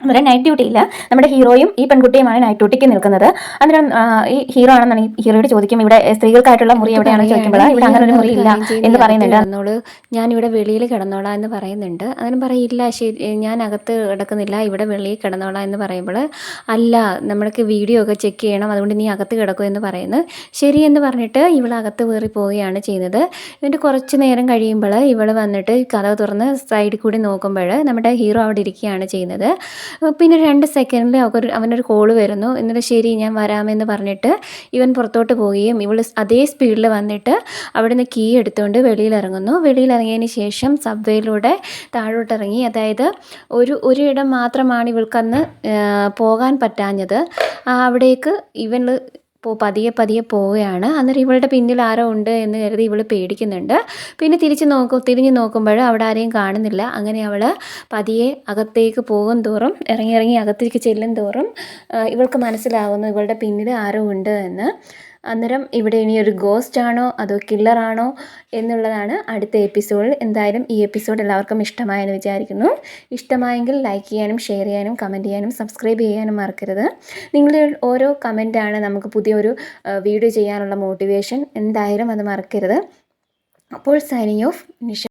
അന്നേരം നൈറ്റ് ഡ്യൂട്ടി ഇല്ല, നമ്മുടെ ഹീറോയും ഈ പെൺകുട്ടിയുമാണ് നൈറ്റ് ഡ്യൂട്ടിക്ക് നിൽക്കുന്നത്. അന്നേരം ഈ ഹീറോ ആണെന്നാണ് ഹീറോയോട് ചോദിക്കും ഇവിടെ സ്ത്രീകൾക്കായിട്ടുള്ള മുറി എവിടെയാണെന്ന് ചോദിക്കുമ്പോൾ ഇവിടെ അങ്ങനെ ഒരു മുറി ഇല്ല എന്ന് പറയുന്നുണ്ട്. ഞാൻ ഇവിടെ വെളിയിൽ കിടന്നോളാം എന്ന് പറയുന്നുണ്ട്. അതിനും പറയില്ല ശരി ഞാൻ അകത്ത് കിടക്കുന്നില്ല, ഇവിടെ വെളിയിൽ കിടന്നോളാം എന്ന് പറയുമ്പോൾ അല്ല നമ്മൾക്ക് വീഡിയോ ഒക്കെ ചെക്ക് ചെയ്യണം, അതുകൊണ്ട് നീ അകത്ത് കിടക്കും എന്ന് പറയുന്നു. ശരി എന്ന് പറഞ്ഞിട്ട് ഇവൾ അകത്ത് കയറി പോവുകയാണ് ചെയ്യുന്നത്. എന്നിട്ട് കുറച്ച് നേരം കഴിയുമ്പോൾ ഇവൾ വന്നിട്ട് കഥ തുറന്ന് സൈഡിൽ കൂടി നോക്കുമ്പോൾ നമ്മുടെ ഹീറോ അവിടെ ഇരിക്കുകയാണ് ചെയ്യുന്നത്. പിന്നെ 2 സെക്കൻഡിൽ അവനൊരു കോള് വരുന്നു. എന്നിട്ട് ശരി ഞാൻ വരാമെന്ന് പറഞ്ഞിട്ട് ഇവൻ പുറത്തോട്ട് പോവുകയും ഇവൾ അതേ സ്പീഡിൽ വന്നിട്ട് അവിടുന്ന് കീ എടുത്തുകൊണ്ട് വെളിയിലിറങ്ങുന്നു. വെളിയിലിറങ്ങിയതിന് ശേഷം സബ്വേയിലൂടെ താഴോട്ടിറങ്ങി, അതായത് ഒരിടം മാത്രമാണ് ഇവൾക്കന്ന് പോകാൻ പറ്റാഞ്ഞത്. അവിടേക്ക് ഇവൻ പതിയെ പോവുകയാണ്. അന്നേരം ഇവളുടെ പിന്നിൽ ആരോ ഉണ്ട് എന്ന് കരുതി ഇവൾ പേടിക്കുന്നുണ്ട്. പിന്നെ തിരിഞ്ഞ് നോക്കുമ്പോൾ അവിടെ ആരെയും കാണുന്നില്ല. അങ്ങനെ അവൾ പതിയെ അകത്തേക്ക് പോകും തോറും ഇറങ്ങി അകത്തേക്ക് ചെല്ലും തോറും ഇവൾക്ക് മനസ്സിലാകുന്നു ഇവളുടെ പിന്നിൽ ആരോ ഉണ്ട് എന്ന്. അന്നേരം ഇവിടെ ഇനി ഒരു ഗോസ്റ്റ് ആണോ അതോ കില്ലറാണോ എന്നുള്ളതാണ് അടുത്ത എപ്പിസോഡിൽ. എന്തായാലും ഈ എപ്പിസോഡ് എല്ലാവർക്കും ഇഷ്ടമായെന്ന് വിചാരിക്കുന്നു. ഇഷ്ടമായെങ്കിൽ ലൈക്ക് ചെയ്യാനും ഷെയർ ചെയ്യാനും കമൻറ്റ് ചെയ്യാനും സബ്സ്ക്രൈബ് ചെയ്യാനും മറക്കരുത്. നിങ്ങളുടെ ഓരോ കമൻറ്റാണ് നമുക്ക് പുതിയൊരു വീഡിയോ ചെയ്യാനുള്ള മോട്ടിവേഷൻ. എന്തായാലും അത് മറക്കരുത്. അപ്പോൾ സൈനിങ് ഓഫ് നിഷ.